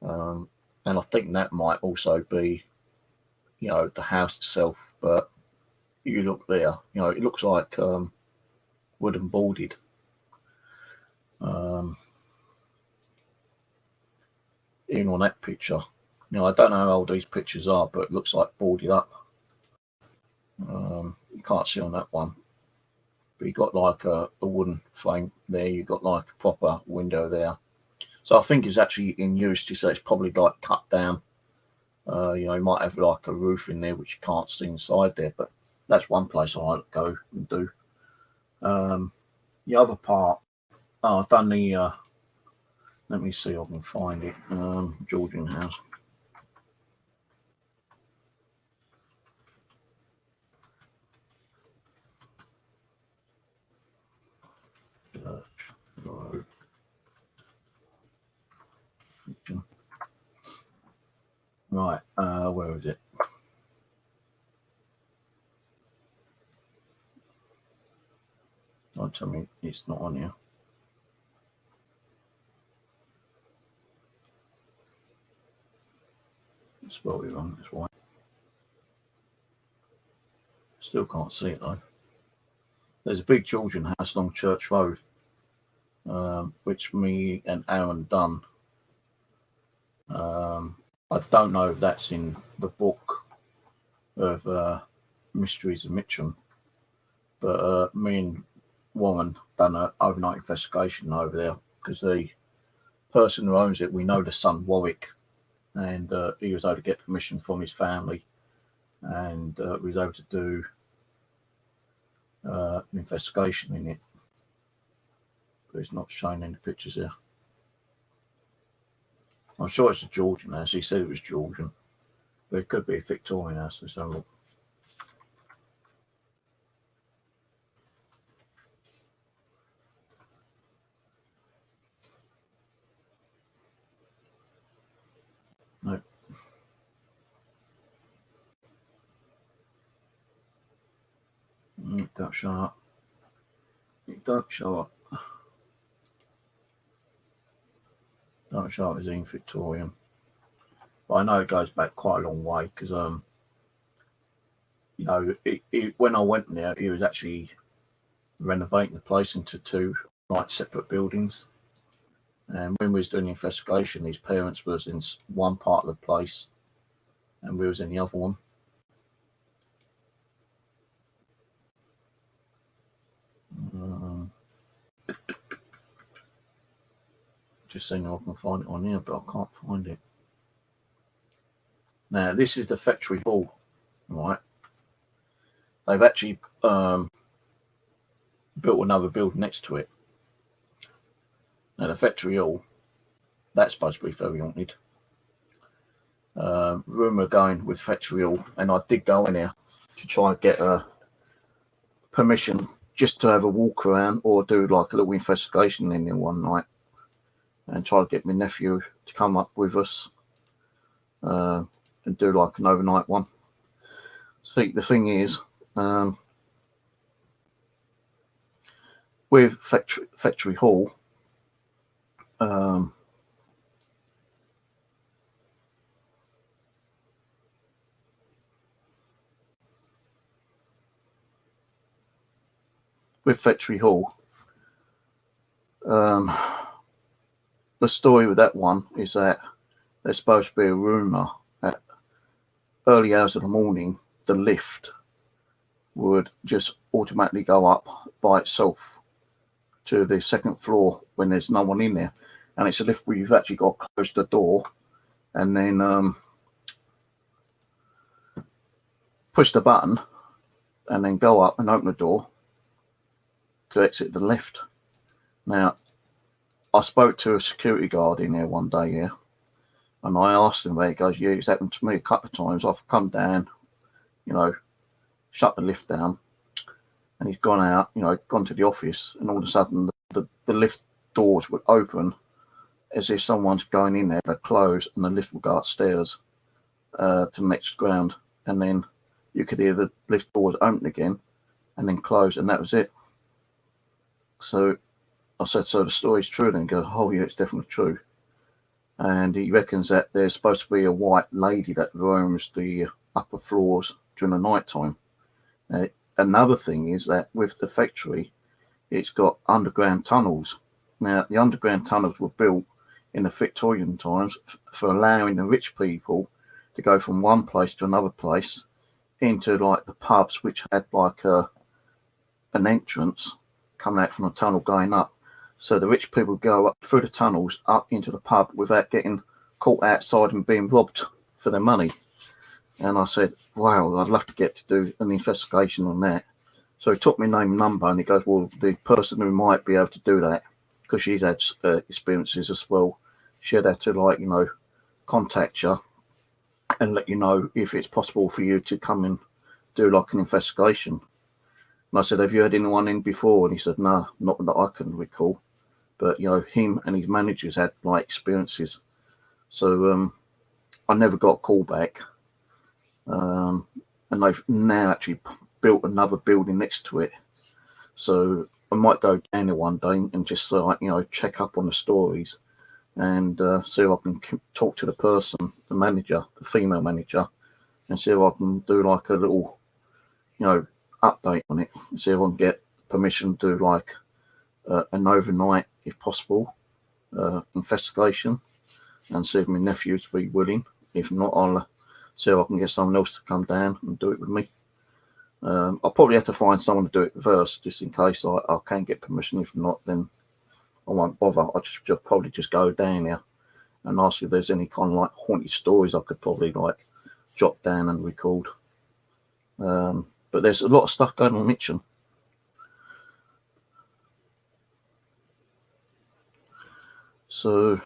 And I think that might also be, the house itself. But you look there, it looks like wooden boarded. Even on that picture, you know, I don't know how old these pictures are, but it looks like boarded up. You can't see on that one, but you got like a wooden frame there. You got like a proper window there. So I think it's actually in use. To say it's probably like cut down. You know, you might have like a roof in there which you can't see inside there, but that's one place I like to go and do. The other part, I've done the. Let me see if I can find it. Georgian house. Road. Right, where is it? Don't tell me it's not on here. Spell it wrong, that's why. Still can't see it though. There's a big Georgian house along Church Road, which me and Aaron done. I don't know if that's in the book of Mysteries of Mitcham, but me and Warren done an overnight investigation over there because the person who owns it, we know the son Warwick, and he was able to get permission from his family, and we was able to do an investigation in it. But it's not showing any pictures here. I'm sure it's a Georgian house. He said it was Georgian, but it could be a Victorian house. Let's have a look. No. It don't show up. It don't show up. Don't show up as in Victorian. But I know it goes back quite a long way because, you know, when I went there, he was actually renovating the place into two like separate buildings. And when we was doing the investigation, his parents was in one part of the place, and we was in the other one. Just seeing if I can find it on here, but I can't find it. Now, this is the factory hall, right? They've actually built another building next to it. Now, the factory hall, that's supposed to be very haunted. Rumour going with factory hall, and I did go in there to try and get permission just to have a walk around or do like a little investigation in there one night and try to get my nephew to come up with us and do like an overnight one. So the thing is, with factory hall, the story with that one is that there's supposed to be a rumour at early hours of the morning, the lift would just automatically go up by itself to the second floor when there's no one in there. And it's a lift where you've actually got to close the door and then push the button and then go up and open the door to exit the lift. Now, I spoke to a security guard in there one day, yeah, and I asked him where he goes, yeah, it's happened to me a couple of times. I've come down, you know, shut the lift down, and he's gone out, you know, gone to the office, and all of a sudden the lift doors would open as if someone's going in there, they close, and the lift will go upstairs to the next ground, and then you could hear the lift doors open again and then close, and that was it. So I said, so the story's true? Then he goes, oh yeah, it's definitely true. And he reckons that there's supposed to be a white lady that roams the upper floors during the night time. Another thing is that with the factory, it's got underground tunnels. Now, the underground tunnels were built in the Victorian times for allowing the rich people to go from one place to another place into like the pubs, which had like an entrance coming out from the tunnel going up. So the rich people go up through the tunnels up into the pub without getting caught outside and being robbed for their money. And I said, wow, I'd love to get to do an investigation on that. So he took my name and number, and he goes, well, the person who might be able to do that, because she's had experiences as well, she had to, like, you know, contact you and let you know if it's possible for you to come and do like an investigation. And I said, have you had anyone in before? And he said, no, not that I can recall. But, you know, him and his managers had like experiences. So I never got a call back. And they've now actually built another building next to it. So I might go down there one day and just, like, you know, check up on the stories and see if I can talk to the person, the manager, the female manager, and see if I can do like a little, you know, update on it, and see if I can get permission to do like an overnight, if possible, investigation, and see if my nephews will be willing. If not, I'll see if I can get someone else to come down and do it with me. I'll probably have to find someone to do it first, just in case I can get permission. If not, then I won't bother. I'll just probably just go down there and ask if there's any kind of like haunted stories I could probably like jot down and record. But there's a lot of stuff going on in Mitcham. So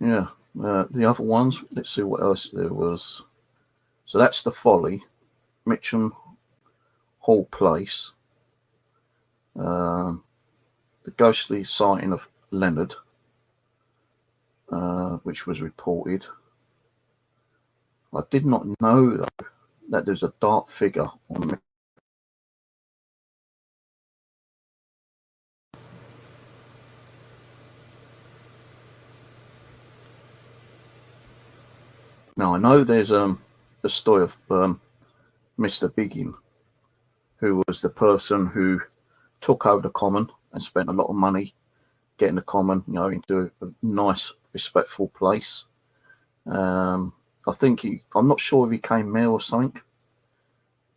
yeah, the other ones, let's see what else there was. So that's the Folly, Mitcham Hall Place, the ghostly sighting of Leonard, which was reported. I did not know, though, that there's a dark figure on me. Now, I know there's a story of Mr. Biggin, who was the person who took over the common and spent a lot of money getting the common, you know, into a nice, respectful place. I think I'm not sure if he came mayor or something,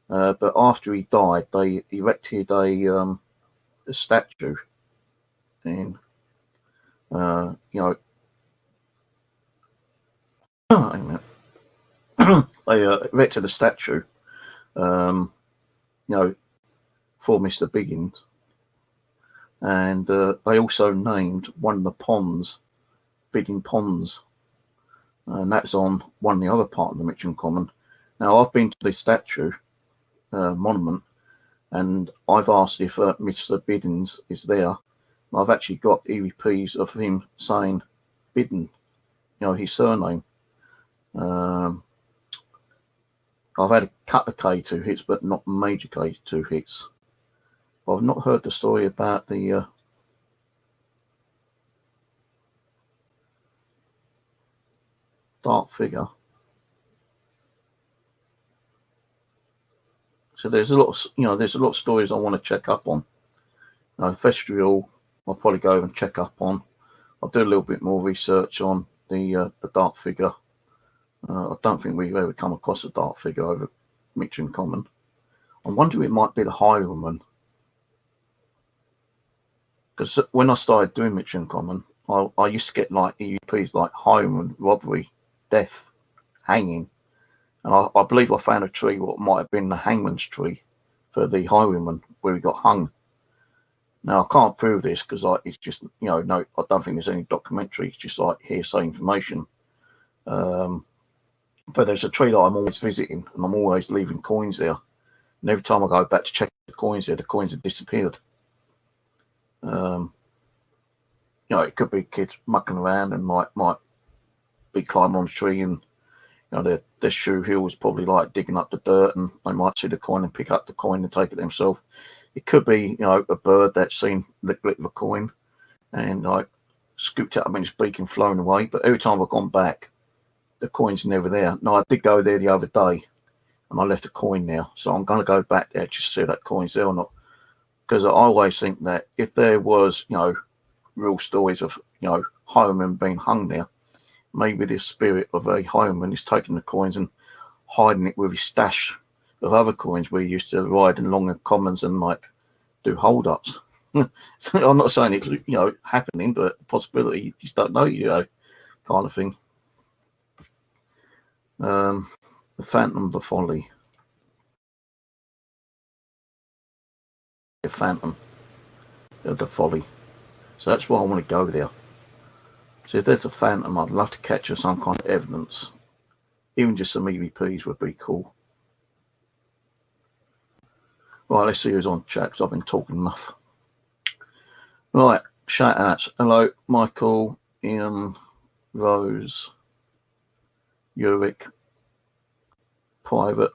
but after he died, they erected a statue, and you know, they erected a statue, you know, for Mr. Biggins, and they also named one of the ponds Biggin Ponds, and that's on one of the other part of the Mitcham Common. Now, I've been to the statue monument, and I've asked if Mr. Biddens is there. I've actually got EVPs of him saying Bidden, you know, his surname. I've had a couple of K2 hits, but not major K2 hits. I've not heard the story about the dark figure. So there's a lot of, you know, there's a lot of stories I want to check up on. Vestry, I'll probably go and check up on. I'll do a little bit more research on the dark figure. I don't think we've ever come across a dark figure over Mitcham Common. I wonder if it might be the highwayman. Because when I started doing Mitcham Common, I used to get like EUPs like highwayman, robbery, death, hanging. And I believe I found a tree, what might have been the hangman's tree for the highwayman, where he got hung. Now, I can't prove this because it's just, you know, no, I don't think there's any documentary. It's just like hearsay information. But there's a tree that I'm always visiting, and I'm always leaving coins there. And every time I go back to check the coins there, the coins have disappeared. You know, it could be kids mucking around and might be climbing on the tree, and you know, their shoe heel is probably like digging up the dirt, and they might see the coin and pick up the coin and take it themselves. It could be, you know, a bird that's seen the glint of a coin and like scooped it up in its beak and flown away. But every time I've gone back, the coin's never there. No, I did go there the other day, and I left a coin there. So I'm going to go back there just to see if that coin's there or not. Because I always think that if there was, real stories of, highwaymen being hung there, maybe the spirit of a highwayman is taking the coins and hiding it with his stash of other coins where he used to ride along the commons and do hold-ups. So I'm not saying it's happening, but possibility, you just don't know, kind of thing. The Phantom of the Folly. The Phantom of the Folly. So that's why I want to go there. So if there's a phantom, I'd love to capture some kind of evidence. Even just some EVPs would be cool. Right, let's see who's on chat, because I've been talking enough. Right, shout outs. Hello, Michael, Ian, Rose, Uric, Private,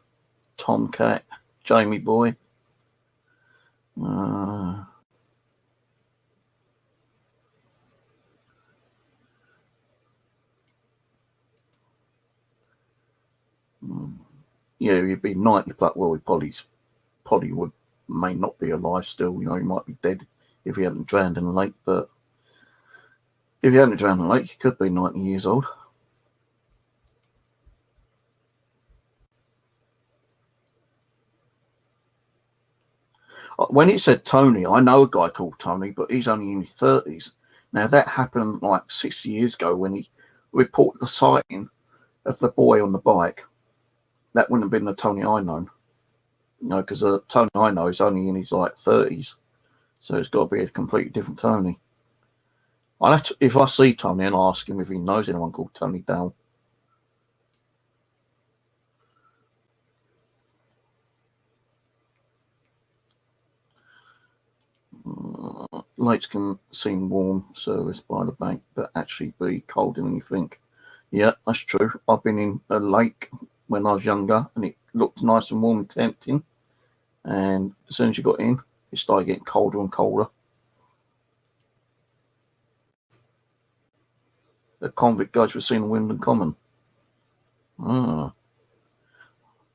Tomcat, Jamie Boy. Yeah, he'd be 90, but well, he probably may not be alive still. He might be dead if he hadn't drowned in the lake. But if he hadn't drowned in the lake, he could be 90 years old. When it said Tony, I know a guy called Tony, but he's only in his 30s. Now, that happened like 60 years ago when he reported the sighting of the boy on the bike. That wouldn't have been the Tony I know. Because the Tony I know is only in his 30s. So it's got to be a completely different Tony. I'll have to, if I see Tony, and ask him if he knows anyone called Tony Dale. Lakes can seem warm, serviced by the bank, but actually be colder than you think. Yeah, that's true. I've been in a lake when I was younger, and it looked nice and warm and tempting. And as soon as you got in, it started getting colder and colder. The convict guys were seen in Wyndham Common.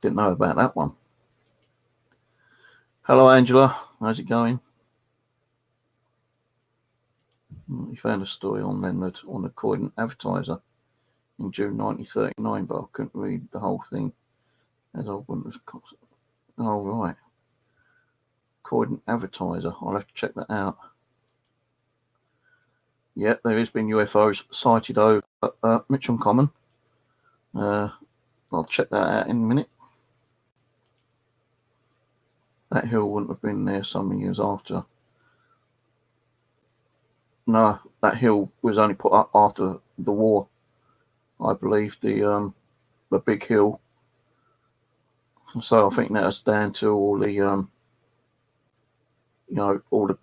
Didn't know about that one. Hello, Angela. How's it going? You found a story on Leonard on the Croydon Advertiser in June 1939, but I couldn't read the whole thing as I wouldn't have. Oh, right. Croydon Advertiser. I'll have to check that out. Yeah, there has been UFOs sighted over Mitcham Common. I'll check that out in a minute. That hill wouldn't have been there some years after. No, that hill was only put up after the war. I believe the big hill. So I think that's down to all the all the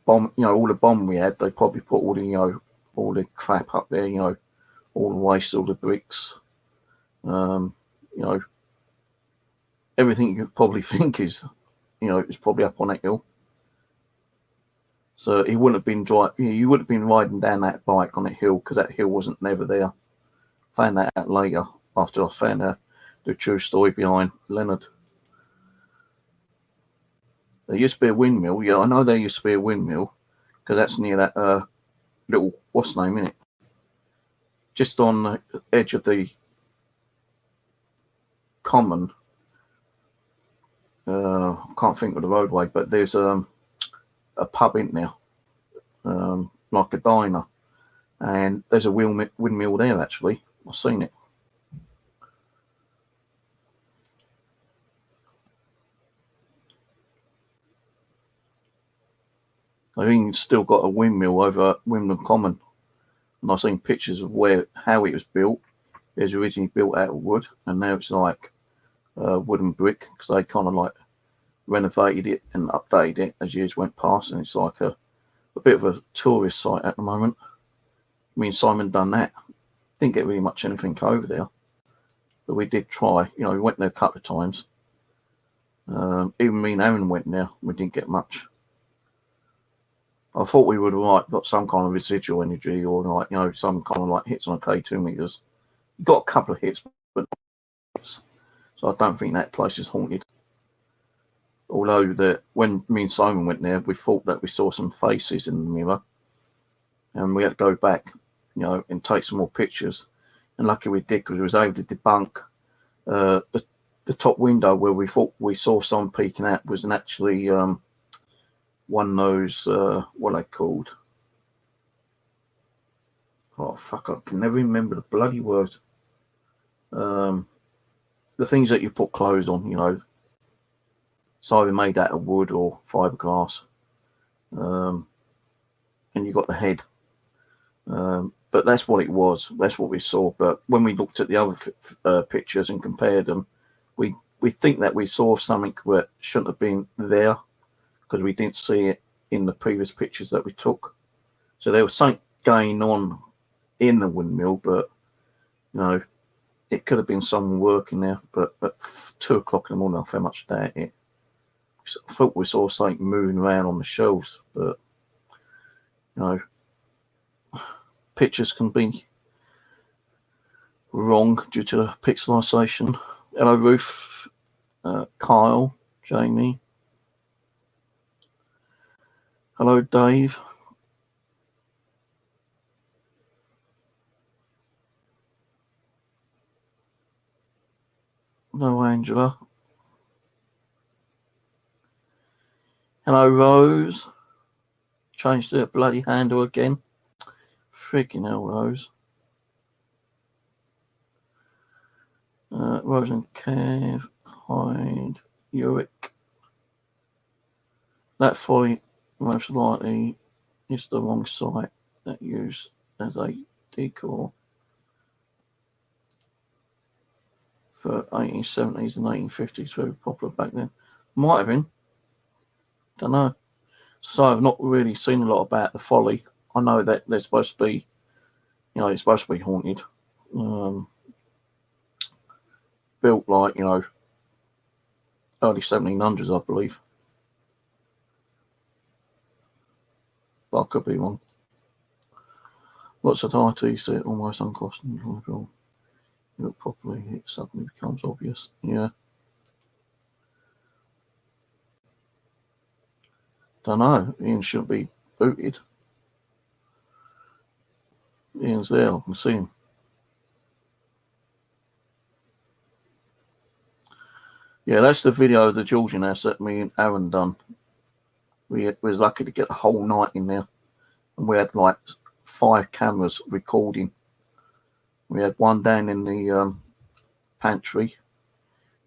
bomb, all the bomb we had. They probably put all the all the crap up there, all the waste, all the bricks, everything you could probably think is, is probably up on that hill. So he wouldn't have been you wouldn't have been riding down that bike on that hill, because that hill wasn't never there. Found that out later after I found out the true story behind Leonard. There used to be a windmill. Yeah, I know there used to be a windmill, because that's near that little, what's the name, innit? Just on the edge of the common. I can't think of the roadway, but there's a pub in there, like a diner, and there's a windmill there. Actually, I've seen it. I think it's still got a windmill over Wyndham Common, and I've seen pictures of how it was built. It was originally built out of wood, and now it's like wood and brick, because they kind of like renovated it and updated it as years went past, and it's like a bit of a tourist site at the moment. Me and Simon done that. Didn't get really much anything over there, but we did try. We went there a couple of times. Even me and Aaron went there. We didn't get much. I thought we would have got some kind of residual energy, or some kind of hits on a K2 meters. Got a couple of hits, but not. So I don't think that place is haunted. Although when me and Simon went there, we thought that we saw some faces in the mirror, and we had to go back, and take some more pictures. And lucky we did, because we was able to debunk the top window where we thought we saw someone peeking out wasn't actually one of those what are they called? Oh fuck! I can never remember the bloody word. The things that you put clothes on, it's either made out of wood or fiberglass, and you got the head. But that's what it was. That's what we saw. But when we looked at the other pictures and compared them, we think that we saw something that shouldn't have been there, because we didn't see it in the previous pictures that we took. So there was something going on in the windmill, but it could have been someone working there. But at 2 o'clock in the morning, I very much doubt it. I thought we saw something moving around on the shelves, but pictures can be wrong due to pixelization. Hello, Ruth, Kyle, Jamie. Hello, Dave. Hello, Angela. Hello, Rose. Changed their bloody handle again. Freaking hell, Rose. Rose and Kev, Hyde, Uric. That folly most likely is the wrong site that used as a decor for 1870s and 1850s, very popular back then. Might have been. Don't know. So I've not really seen a lot about the folly. I know that they're supposed to be, it's supposed to be haunted. Built like, early 1700s, I believe. But I could be wrong. Lots of IT set almost unconscionable. You look properly, it suddenly becomes obvious. Yeah. Don't know. Ian shouldn't be booted. Ian's there. I can see him. Yeah, that's the video of the Georgian house that me and Aaron done. We was lucky to get the whole night in there, and we had like 5 cameras recording. We had one down in the pantry.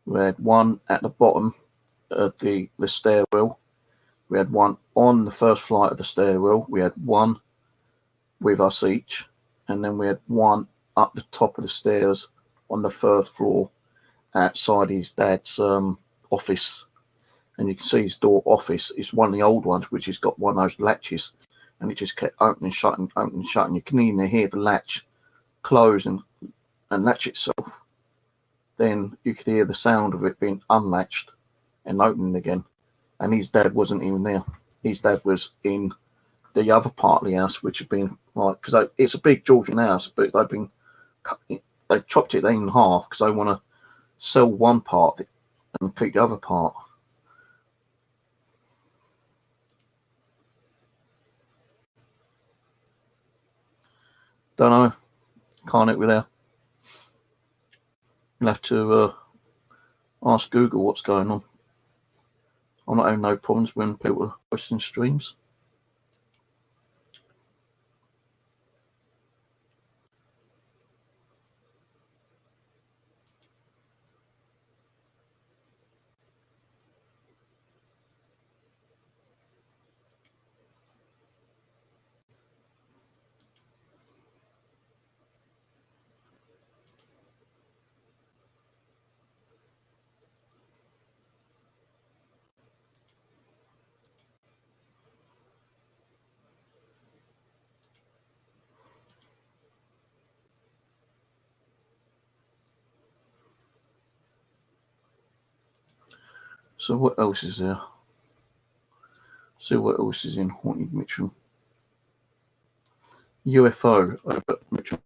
We had one at the bottom of the stairwell. We had one on the first flight of the stairwell. We had one with us each, and then we had one up the top of the stairs on the 3rd floor outside his dad's office. And you can see his door office. It's one of the old ones, which has got one of those latches, and it just kept opening, shutting, opening, shutting. You can even hear the latch close and latch itself. Then you could hear the sound of it being unlatched and opening again. And his dad wasn't even there. His dad was in the other part of the house, which had been like, because it's a big Georgian house, but they chopped it in half because they want to sell one part of it and keep the other part. Don't know. Can't it without. You'll have to ask Google what's going on. I'm not having no problems when people are posting streams. So what else is there? See what else is in Haunted Mitcham. UFO over Mitcham.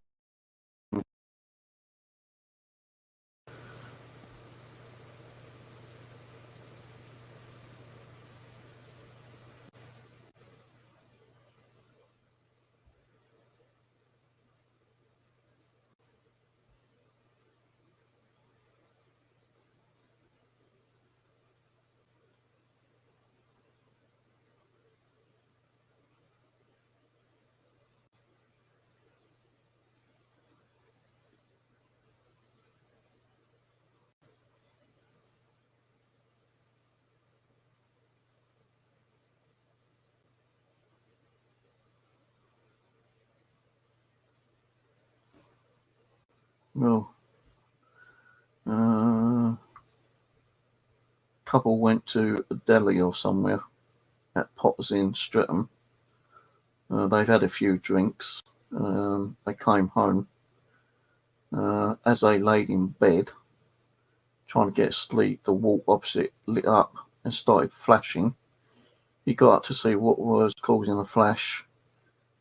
Well, couple went to a deli or somewhere at Potters in Streatham. They'd had a few drinks. They came home. As they laid in bed, trying to get sleep, the wall opposite lit up and started flashing. He got up to see what was causing the flash,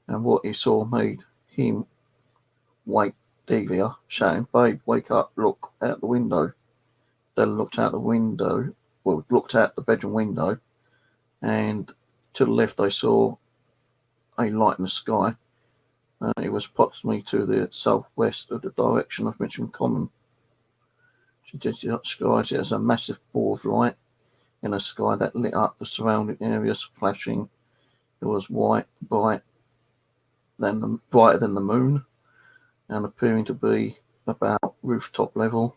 and what he saw made him wake Delia, shouting, "Babe, wake up, look out the window." Then looked out the window, looked out the bedroom window, and to the left they saw a light in the sky. It was approximately to the southwest of the direction of Mitcham Common. She describes it as a massive ball of light in the sky that lit up the surrounding areas, flashing. It was brighter than the moon, and appearing to be about rooftop level.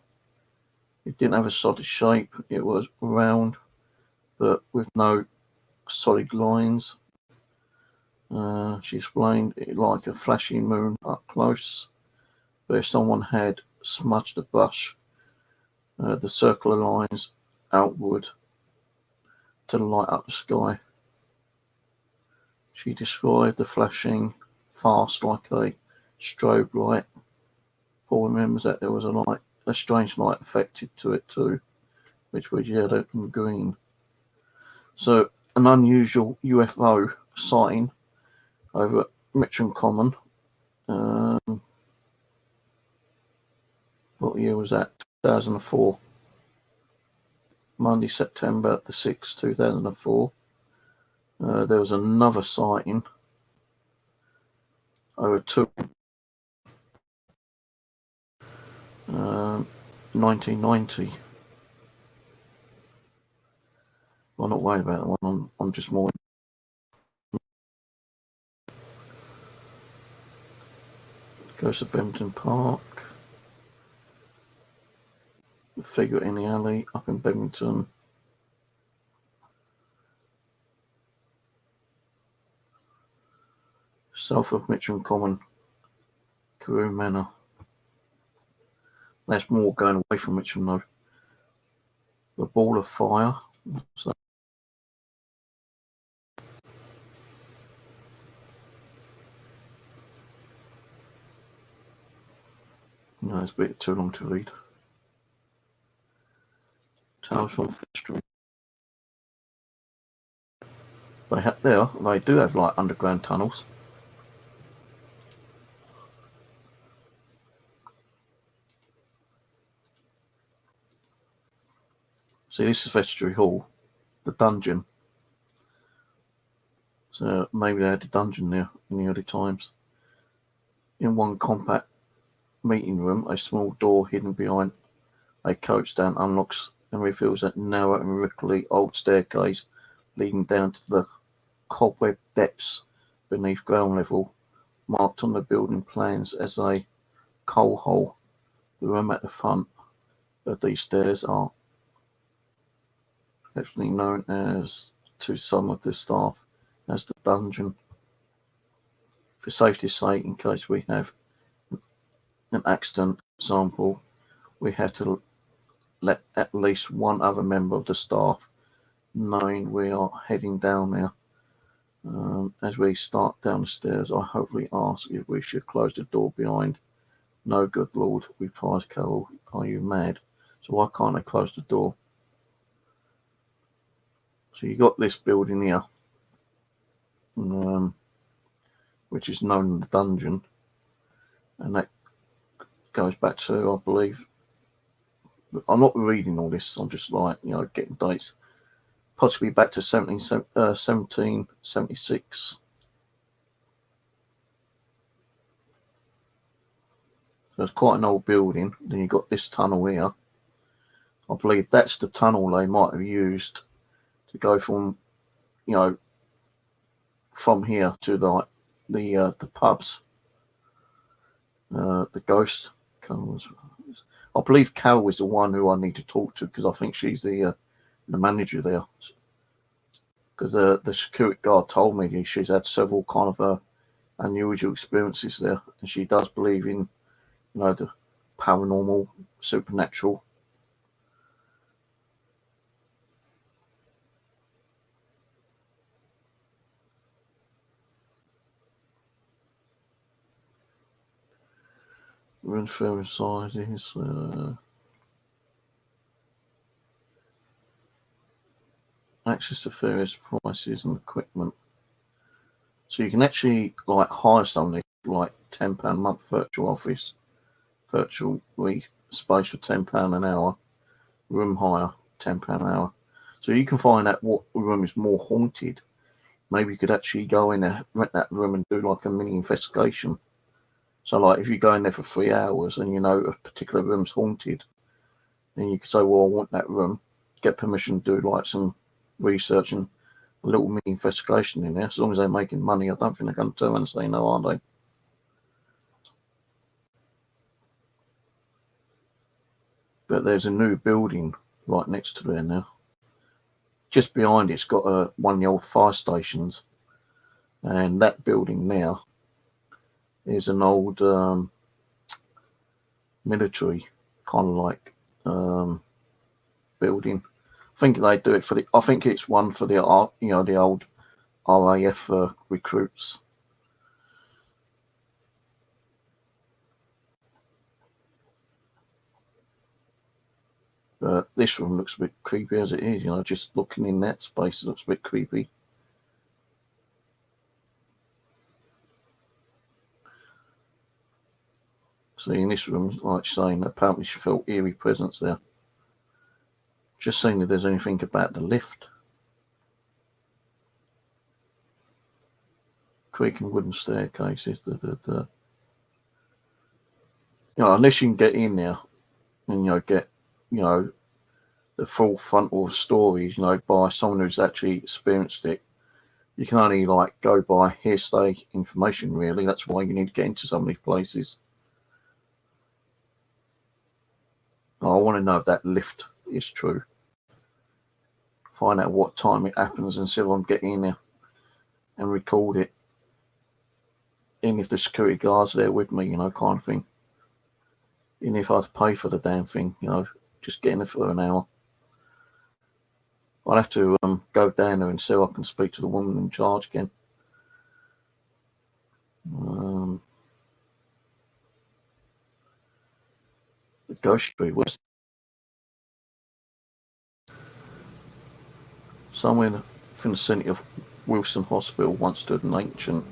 It didn't have a solid shape. It was round, but with no solid lines. She explained it like a flashing moon up close, but if someone had smudged a brush, the circular lines outward to light up the sky. She described the flashing fast like a strobe light. Paul remembers that there was a strange light affected to it too, which was yellow and green. So an unusual UFO sighting over at Mitcham Common. What year was that? 2004. Monday, September the 6th, 2004. There was another sighting over 1990. I'm not worried about that one. I'm just more. Goes to Bempton Park. The figure in the alley up in Bennington. South of Mitcham Common. Carew Manor. There's more going away from Mitcham though. The ball of fire. So, no, it's a bit too long to read. Tales from History. They do have like underground tunnels. See, this is Vestry Hall, the dungeon. So maybe they had a dungeon there in the early times. In one compact meeting room, a small door hidden behind a coach stand unlocks and reveals a narrow and rickety old staircase leading down to the cobweb depths beneath ground level, marked on the building plans as a coal hole. The room at the front of these stairs are actually known as, to some of the staff, as the dungeon. For safety's sake, in case we have an accident, for example, we have to let at least one other member of the staff knowing we are heading down there. As we start down the stairs, I hopefully ask if we should close the door behind. No, good Lord, replies Carol. Are you mad? So why can't I close the door? So you got this building here, which is known as the dungeon, and that goes back to, I believe, I'm not reading all this, I'm just like, getting dates, possibly back to 1776. So it's quite an old building. Then you've got this tunnel here. I believe that's the tunnel they might have used to go from, from here to the pubs. The ghost. I believe Carol is the one who I need to talk to, because I think she's the manager there. Because the security guard told me she's had several kind of unusual experiences there, and she does believe in, the paranormal, supernatural. Run through sizes. Access to various prices and equipment. So you can actually like hire something like £10 a month virtual office, virtual space for £10 an hour, room hire £10 an hour. So you can find out what room is more haunted. Maybe you could actually go in there, rent that room, and do like a mini investigation. So like if you go in there for 3 hours and you know a particular room's haunted, then you could say, well, I want that room, get permission to do like some research and a little mini investigation in there. As long as they're making money, I don't think they're going to turn around and say no, are they? But there's a new building right next to there now. Just behind it's got one of the old fire stations, and that building now is an old military kind of like building. I think they do it for the. I think it's one for the the old RAF recruits. This room looks a bit creepy as it is. Just looking in that space, it looks a bit creepy. See, in this room, like saying, apparently she felt eerie presence there. Just seeing if there's anything about the lift. Creaking wooden staircases. Unless you can get in there and get the full frontal stories, by someone who's actually experienced it. You can only like go by hearsay information, really. That's why you need to get into some of these places. I want to know if that lift is true. Find out what time it happens and see if I can get in there and record it. Even if the security guard's there with me, kind of thing. Even if I have to pay for the damn thing, just get in there for an hour. I'll have to go down there and see if I can speak to the woman in charge again. The Ghost Street was somewhere in the vicinity of Wilson Hospital once stood an ancient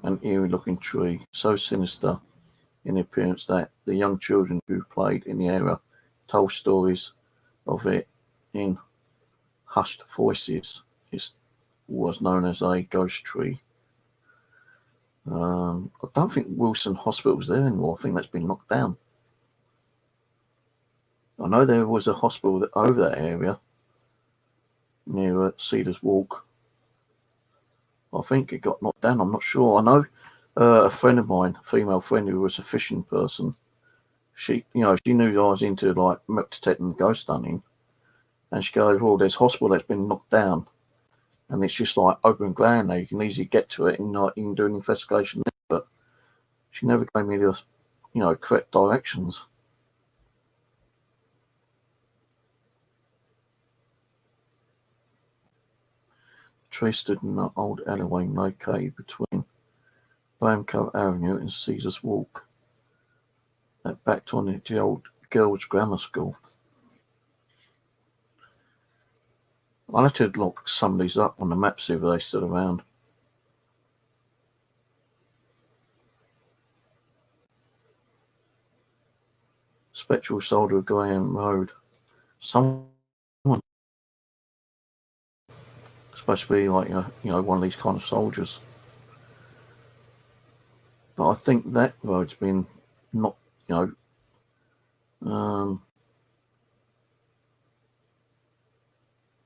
and eerie-looking tree, so sinister in appearance that the young children who played in the area told stories of it in hushed voices. It was known as a ghost tree. I don't think Wilson Hospital's there anymore. I think that's been knocked down. I know there was a hospital over that area near Cedars Walk. I think it got knocked down. I'm not sure. I know a friend of mine, a female friend who was a fishing person. She knew I was into like milk detecting and ghost hunting, and she goes, "Well, there's a hospital that's been knocked down, and it's just like open ground now. You can easily get to it, and you can do an investigation there." But she never gave me the, correct directions. The tree stood in an old alleyway located between Bramco Avenue and Caesars Walk that backed on the old girls' grammar school. I'll have to look some of these up on the map, see if they still around. Spectral Soldier of Graham Road. Someone supposed to be like one of these kind of soldiers. But I think that road's been not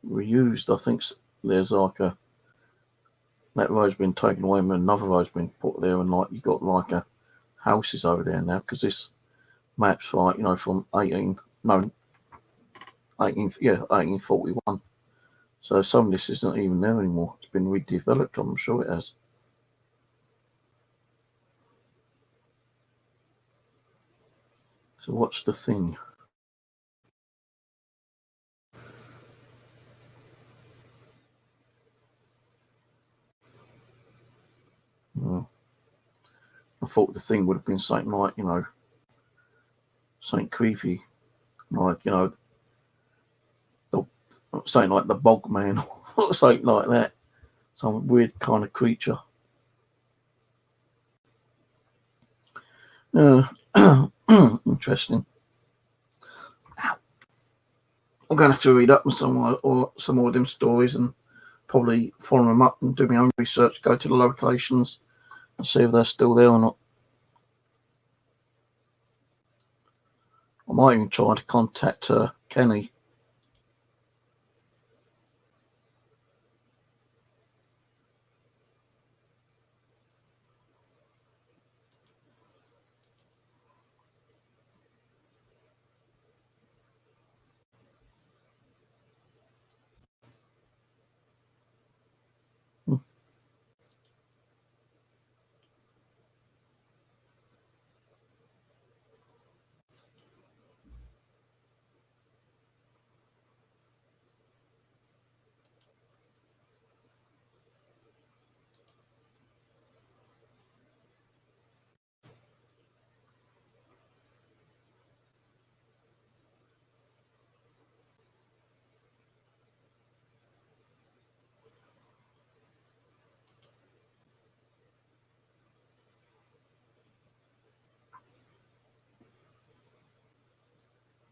reused. I think there's like that road's been taken away and another road's been put there, and like you got like houses over there now, because this map's like from 1841. So some of this isn't even there anymore. It's been redeveloped. I'm sure it has. So what's the thing? Well, I thought the thing would have been something like, you know, something creepy, like, you know, something like the Bogman or something like that. Some weird kind of creature. Interesting. I'm going to have to read up on some more of them stories and probably follow them up and do my own research, go to the locations and see if they're still there or not. I might even try to contact Kenny.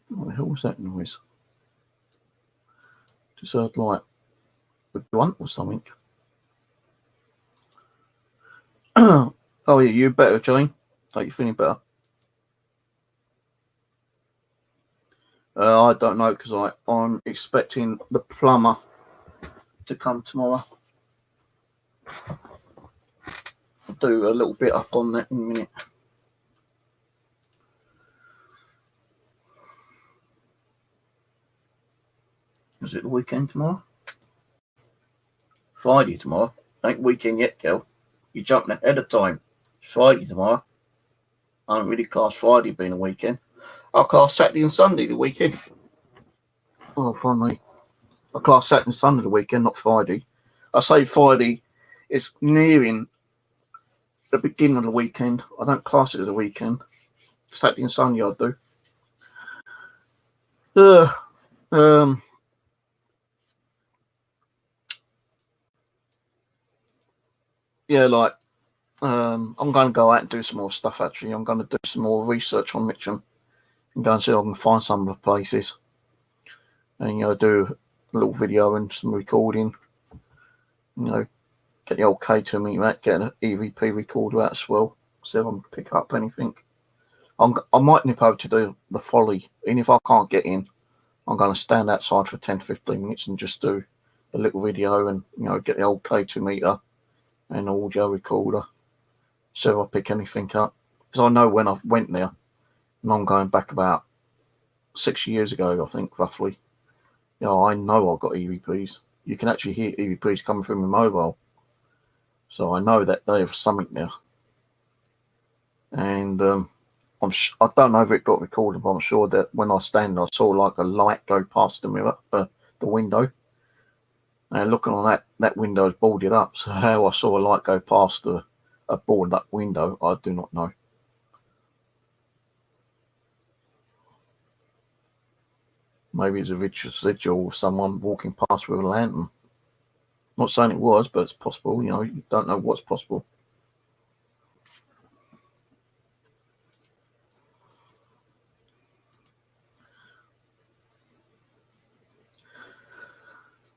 What the hell was that noise? Just heard like a grunt or something. Oh yeah, you better, Jane. Are you feeling better? I don't know because I'm expecting the plumber to come tomorrow. I'll do a little bit up on that in a minute. Is it the weekend tomorrow? Friday tomorrow. Ain't weekend yet, girl. You're jumping ahead of time. It's Friday tomorrow. I don't really class Friday being a weekend. I'll class Saturday and Sunday the weekend. Oh, finally. I class Saturday and Sunday the weekend, not Friday. I say Friday, it's nearing the beginning of the weekend. I don't class it as a weekend. Saturday and Sunday I do. Yeah, like, I'm going to go out and do some more stuff, actually. I'm going to do some more research on Mitcham and go and see if I can find some of the places. And, you know, do a little video and some recording. You know, get the old K2 meet that, get an EVP recorder out as well. See if I can pick up anything. I might nip over to do the folly. Even if I can't get in, I'm going to stand outside for 10 to 15 minutes and just do a little video and, you know, get the old K2 meter and audio recorder. See if I pick anything up. Because I know when I went there, and I'm going back about 6 years ago, I think, roughly. You know, I know I've got EVPs. You can actually hear EVPs coming through my mobile. So I know that they have something there. And I don't know if it got recorded, but I'm sure that when I stand, I saw like a light go past the mirror, the window. And looking on that window is boarded up. So how I saw a light go past a boarded up window, I do not know. Maybe it's a residual of someone walking past with a lantern. Not saying it was, but it's possible. You know, you don't know what's possible.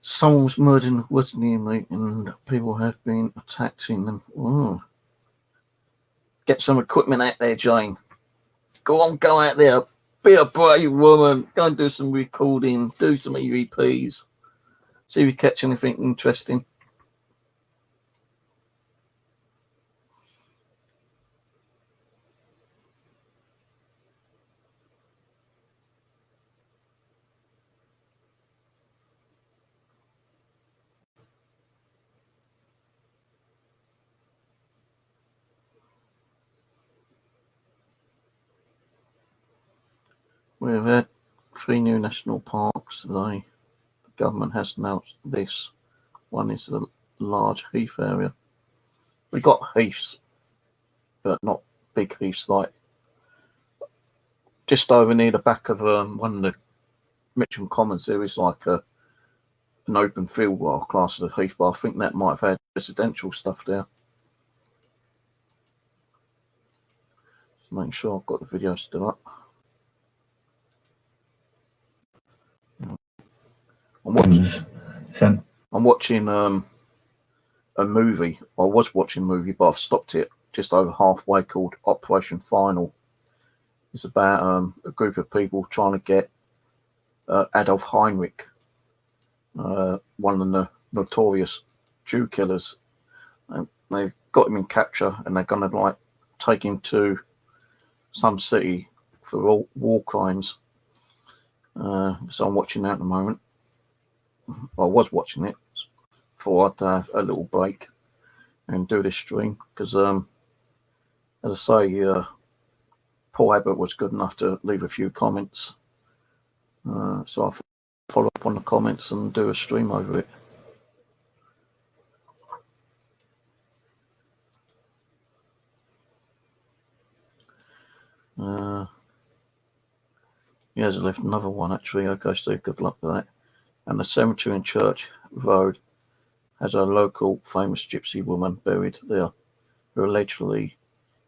Someone was murdered in the woods near me, and people have been attacking them. Ooh. Get some equipment out there, Jane. Go on, go out there. Be a brave woman. Go and do some recording. Do some EVPs. See if you catch anything interesting. We've had 3 new national parks today. The government has announced this. One is a large heath area. We got heaths, but not big heaths, like just over near the back of one of the Mitcham Commons. There is like an open field, well, class of the heath, but I think that might have had residential stuff there. Make sure I've got the video still up. I'm watching a movie. I was watching a movie, but I've stopped it just over halfway, called Operation Final. It's about a group of people trying to get Adolf Heinrich, one of the notorious Jew killers. And they've got him in capture, and they're going to like take him to some city for war crimes. So I'm watching that at the moment. I was watching it. Thought I'd have a little break and do this stream because, as I say, Paul Abbott was good enough to leave a few comments. So I'll follow up on the comments and do a stream over it. He has left another one actually. Okay, so good luck with that. And the cemetery in Church Road has a local famous gypsy woman buried there, who allegedly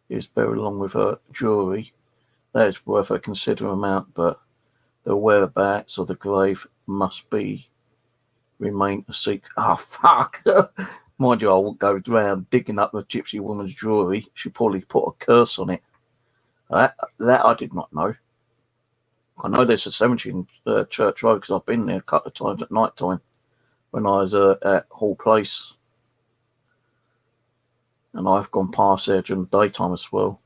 is buried along with her jewellery. That is worth a considerable amount, but the whereabouts of the grave must remain a secret. Oh, fuck! Mind you, I won't go around digging up the gypsy woman's jewellery. She probably put a curse on it. That I did not know. I know there's a cemetery in Church Road because I've been there a couple of times at night time when I was at Hall Place. And I've gone past there during the daytime as well.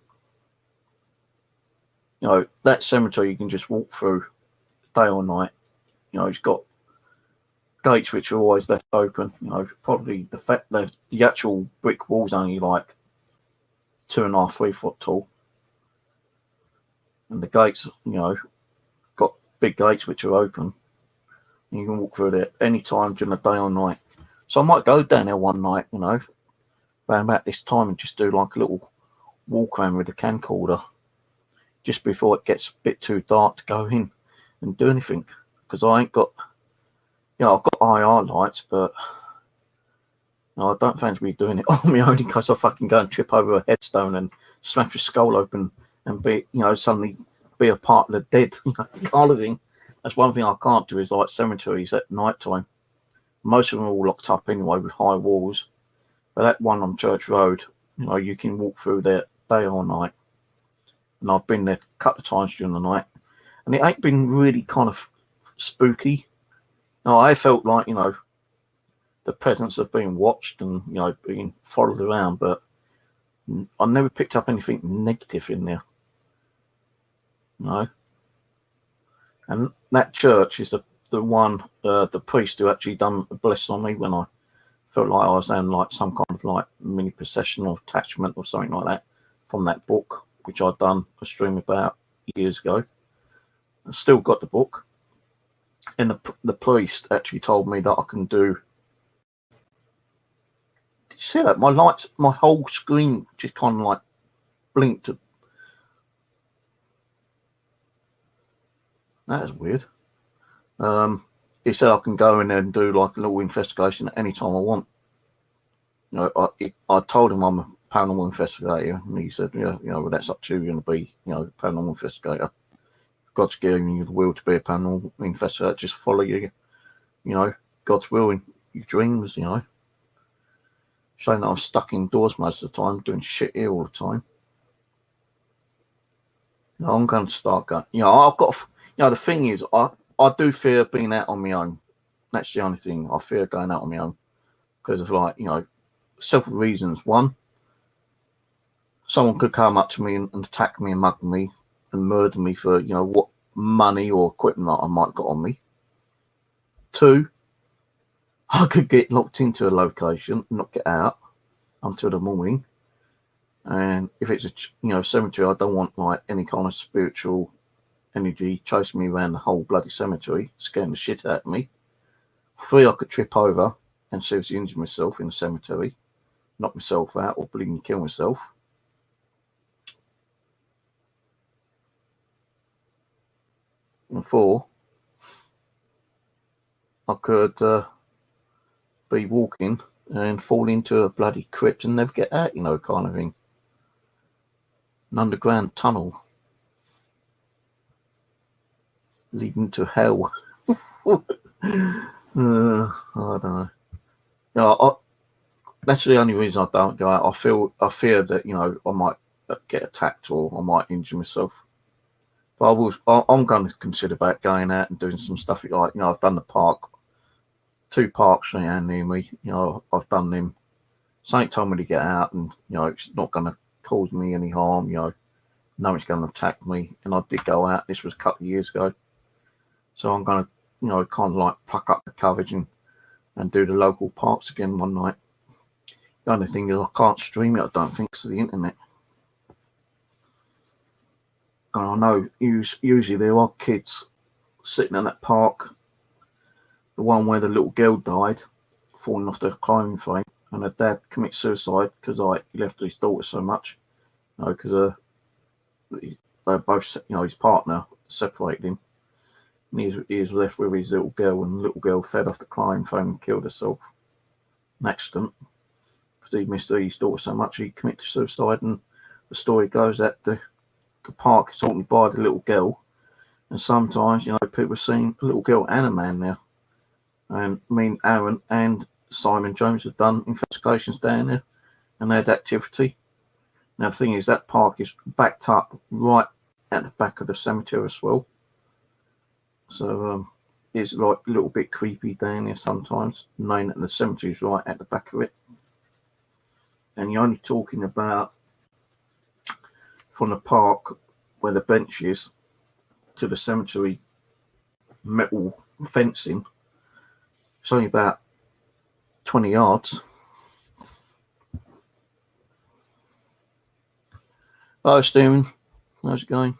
You know, that cemetery you can just walk through day or night. You know, it's got gates which are always left open. You know, probably the fact that the actual brick wall's only like 2.5, 3 foot tall. And the gates, you know, got big gates which are open. And you can walk through there any time during the day or night. So I might go down there one night, you know, around about this time and just do like a little walk around with a camcorder just before it gets a bit too dark to go in and do anything. Because I ain't got, you know, I've got IR lights, but no, I don't fancy me doing it on my own in case I fucking go and trip over a headstone and smash your skull open and be, you know, suddenly be a part of the dead kind of thing. That's one thing I can't do is like cemeteries at night time. Most of them are all locked up anyway with high walls. But that one on Church Road, you know, you can walk through there day or night. And I've been there a couple of times during the night. And it ain't been really kind of spooky. No, I felt like, you know, the presence of being watched and, you know, being followed around, but I never picked up anything negative in there. No. And that church is the one, the priest who actually done a blessing on me when I felt like I was in like some kind of like mini procession or attachment or something like that from that book, which I'd done a stream about years ago. I still got the book. And the priest actually told me that I can do. Did you see that? My lights, my whole screen just kind of like blinked. That is weird. He said I can go in there and do like a little investigation at any time I want. You know, I told him I'm a paranormal investigator, and he said, yeah, you know, well, that's up to you. You're going to be, you know, a paranormal investigator. God's giving you the will to be a paranormal investigator. Just follow you know, God's will in your dreams, you know. Showing that I'm stuck indoors most of the time, doing shit here all the time. You know, I'm going to start going, you know, I've got, you know, the thing is, I do fear being out on my own. That's the only thing. I fear going out on my own because of like, you know, several reasons. One, someone could come up to me and attack me and mug me and murder me for, you know, what money or equipment that I might got on me. Two, I could get locked into a location and not get out until the morning. And if it's a, you know, cemetery, I don't want like any kind of spiritual energy chasing me around the whole bloody cemetery, scaring the shit out of me. 3, I could trip over and seriously injure myself in the cemetery, knock myself out, or bleeding kill myself. And 4, I could be walking and fall into a bloody crypt and never get out, kind of thing. An underground tunnel leading to hell. I don't know. That's the only reason I don't go out. I fear that I might get attacked or I might injure myself. But I'm going to consider about going out and doing some stuff like I've done the park, 2 parks around near me. I've done them. Something told me to get out, and it's not going to cause me any harm. No one's going to attack me, and I did go out. This was a couple of years ago, so I'm going to kind of like pluck up the courage and do the local parks again one night. The only thing is I can't stream it, I don't think, to the internet. And I know usually there are kids sitting in that park. The one where the little girl died, falling off the climbing frame, and her dad commits suicide because he left his daughter so much, because they both, his partner separated him, and he was left with his little girl, and the little girl fell off the climbing frame and killed herself. An accident. Because he missed his daughter so much, he committed suicide, and the story goes that the park is haunted by the little girl, and sometimes, people are seeing a little girl and a man there. And me and Aaron and Simon Jones have done investigations down there, and they had activity. Now the thing is, that park is backed up right at the back of the cemetery as well. So it's like a little bit creepy down there sometimes, knowing that the cemetery is right at the back of it. And you're only talking about from the park where the bench is to the cemetery metal fencing. It's only about 20 yards. Hello, Stephen. How's it going?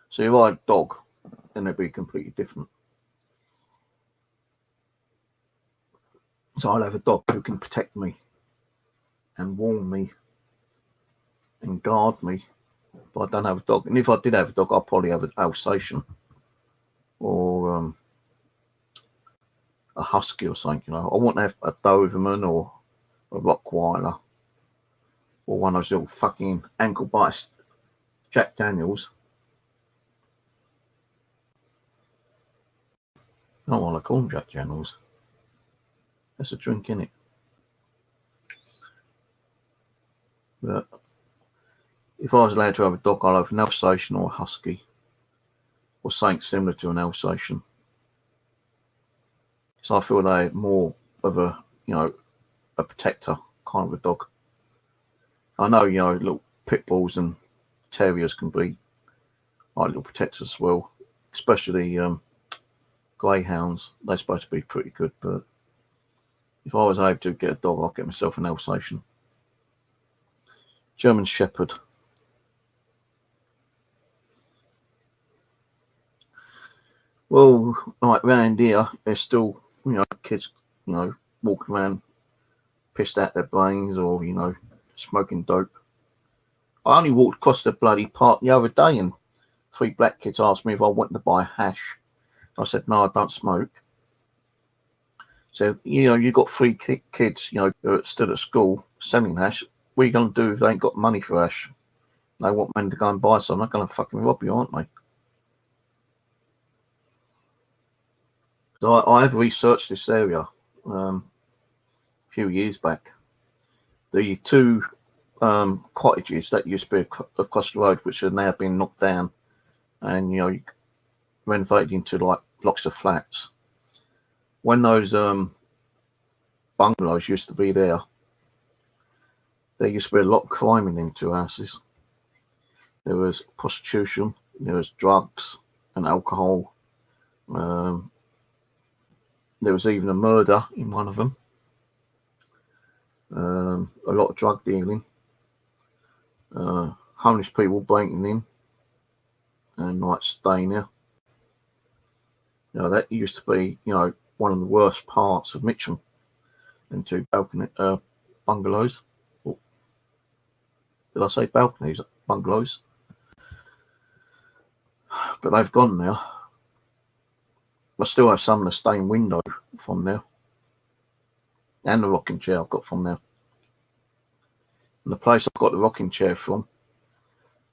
So if I had a dog, then it'd be completely different. So I'll have a dog who can protect me and warn me and guard me. But I don't have a dog. And if I did have a dog, I'd probably have an Alsatian or a husky or something. I wouldn't have a Doberman or a Rottweiler or one of those little fucking ankle bites Jack Daniels. I don't want to call them Jack Daniels. That's a drink, innit? But if I was allowed to have a dog, I'd have an Alsatian or a husky or something similar to an Alsatian. So I feel they're more of a, a protector kind of a dog. I know, little pit bulls and terriers can be like little protectors as well, especially greyhounds. They're supposed to be pretty good, but if I was able to get a dog, I'd get myself an Alsatian. German Shepherd. Well, like around here, there's still, kids, walking around pissed out their brains or, smoking dope. I only walked across the bloody park the other day and 3 black kids asked me if I wanted to buy hash. I said, no, I don't smoke. So, you've got 3 kids, who are still at school selling hash. What are you going to do if they ain't got money for hash? They want men to go and buy some. They're going to fucking rob you, aren't they? So I have researched this area a few years back. The 2 cottages that used to be across the road, which have now been knocked down and renovated into like blocks of flats. When those bungalows used to be there used to be a lot of crime in them 2 houses. There was prostitution, there was drugs and alcohol. There was even a murder in one of them. A lot of drug dealing. Homeless people breaking in and like staying there. That used to be, one of the worst parts of Mitcham. Into balcony bungalows. Oh, did I say balconies? Bungalows. But they've gone now. I still have some of the stained window from there. And the rocking chair I've got from there. And the place I've got the rocking chair from,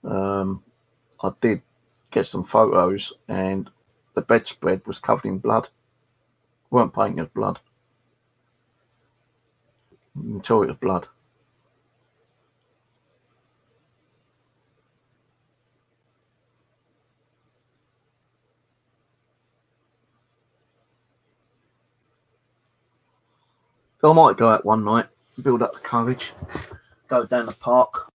I did get some photos, and the bedspread was covered in blood. Weren't painted as blood. You can tell it was blood. So I might go out one night, build up the courage, go down the park,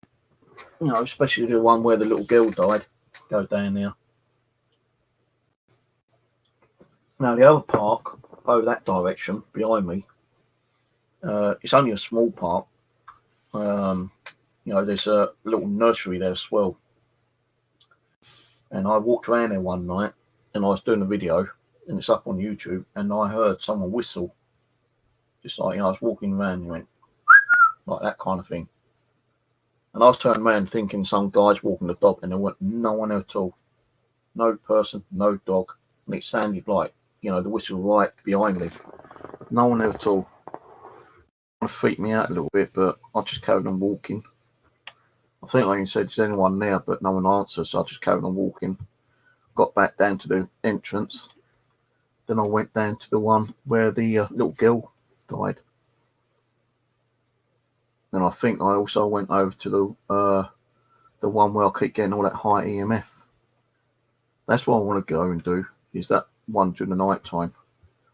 especially the one where the little girl died, go down there. Now the other park, over that direction, behind me, it's only a small park. There's a little nursery there as well. And I walked around there one night, and I was doing a video, and it's up on YouTube, and I heard someone whistle. Just like, I was walking around and went, like that kind of thing. And I was turning around thinking some guy's walking the dog, and there wasn't no one at all. No person, no dog. And it sounded like, the whistle right behind me. No one at all. It freaked me out a little bit, but I just carried on walking. I think like you said, is anyone there, but no one answered, so I just carried on walking. Got back down to the entrance. Then I went down to the one where the little girl died. And I think I also went over to the one where I keep getting all that high EMF. That's what I want to go and do, is that one during the night time.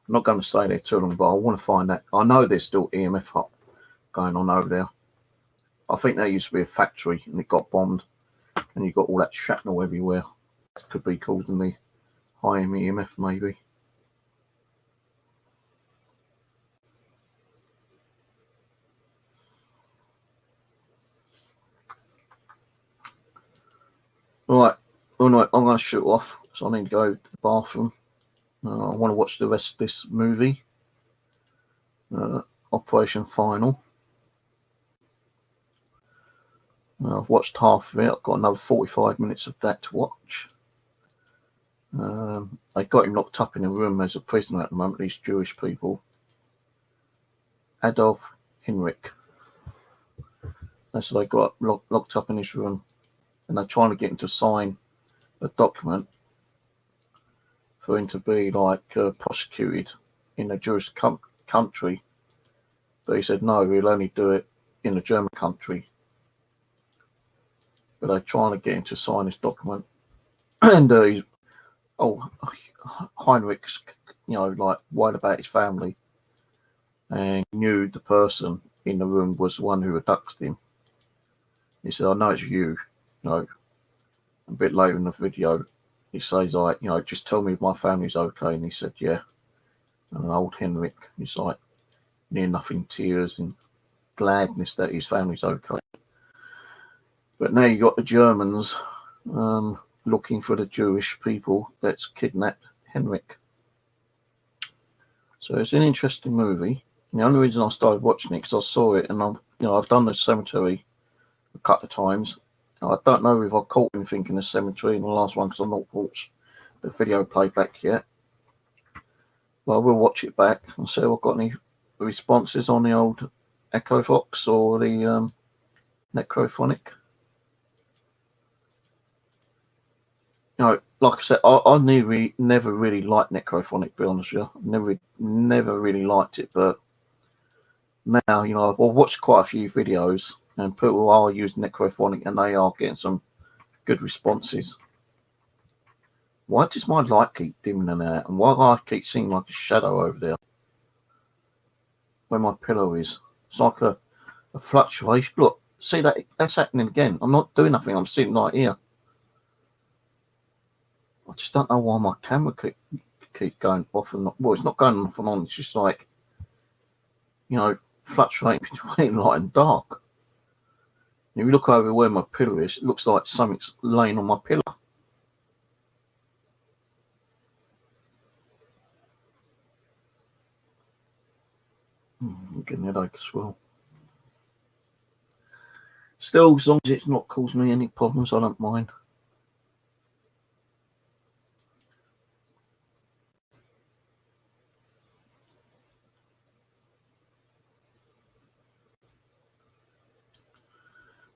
I'm not going to stay there too long, but I want to find that. I know there's still EMF up going on over there. I think there used to be a factory and it got bombed, and you got all that shrapnel everywhere. It could be causing the high EMF maybe. Right, I'm going to shoot off, so I need to go to the bathroom. I want to watch the rest of this movie, Operation Final. I've watched half of it. I've got another 45 minutes of that to watch. They got him locked up in a room as a prisoner at the moment, these Jewish people. Adolf Henrik. That's what they got locked up in his room. And they're trying to get him to sign a document for him to be prosecuted in a Jewish country. But he said, no, we'll only do it in a German country. But they're trying to get him to sign this document. And Heinrich's, worried about his family, and knew the person in the room was the one who abducted him. He said, I know it's you. A bit later in the video, he says, just tell me if my family's okay. And he said, yeah. And old Henrik, he's like near enough in tears and gladness that his family's okay. But now you got the Germans looking for the Jewish people that's kidnapped Henrik. So it's an interesting movie. And the only reason I started watching it because I saw it, and I've done the cemetery a couple of times. I don't know if I caught anything in the cemetery in the last one because I've not watched the video playback yet. Well, I will watch it back and see if I've got any responses on the old Echo Fox or the Necrophonic. Like I said, I never really liked Necrophonic, to be honest with you. Never really liked it, but now, I've watched quite a few videos and people are using Necrophonic and they are getting some good responses. Why does my light keep dimming and out? And why do I keep seeing like a shadow over there where my pillow is? It's like a fluctuation. Look, see that's happening again. I'm not doing nothing. I'm sitting right here. I just don't know why my camera keep going off and on. Well, it's not going off and on. It's just like, you know, fluctuating between light and dark. And if you look over where my pillow is, it looks like something's laying on my pillow. I'm getting a headache as well. Still, as long as it's not causing me any problems, I don't mind.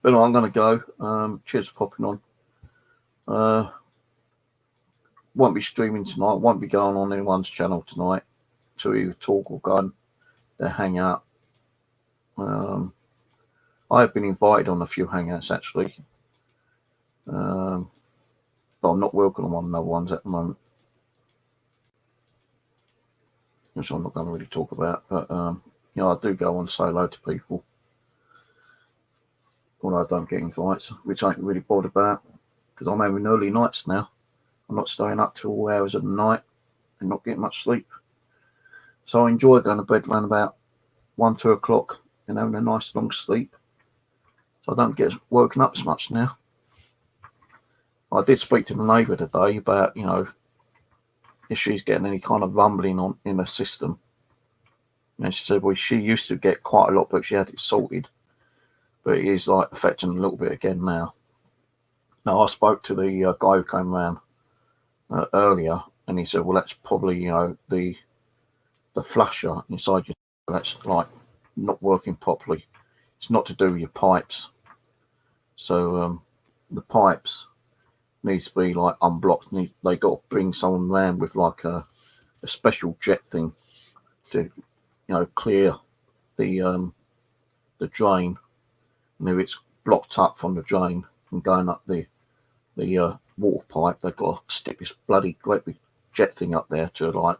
But no, I'm going to go. Cheers for popping on. Won't be streaming tonight. Won't be going on anyone's channel tonight to either talk or go and hang out. I have been invited on a few hangouts actually, but I'm not welcome on other ones at the moment, which I'm not going to really talk about. But you know, I do go on and say hello to people, although I don't get invites, which I ain't really bothered about because I'm having early nights now. I'm not staying up till all hours of the night and not getting much sleep. So I enjoy going to bed around about 1, 2 o'clock and having a nice long sleep. So I don't get woken up as much now. I did speak to the neighbour today about, you know, if she's getting any kind of rumbling on in her system. And she said, well, she used to get quite a lot, but she had it sorted. But it is like affecting a little bit again now. Now I spoke to the guy who came around earlier, and he said, well, that's probably, you know, the flusher inside your, that's like not working properly. It's not to do with your pipes. So the pipes needs to be like unblocked. They got to bring someone around with like a special jet thing to, you know, clear the drain. And if it's blocked up from the drain and going up the water pipe, they've got to stick this bloody great big jet thing up there to like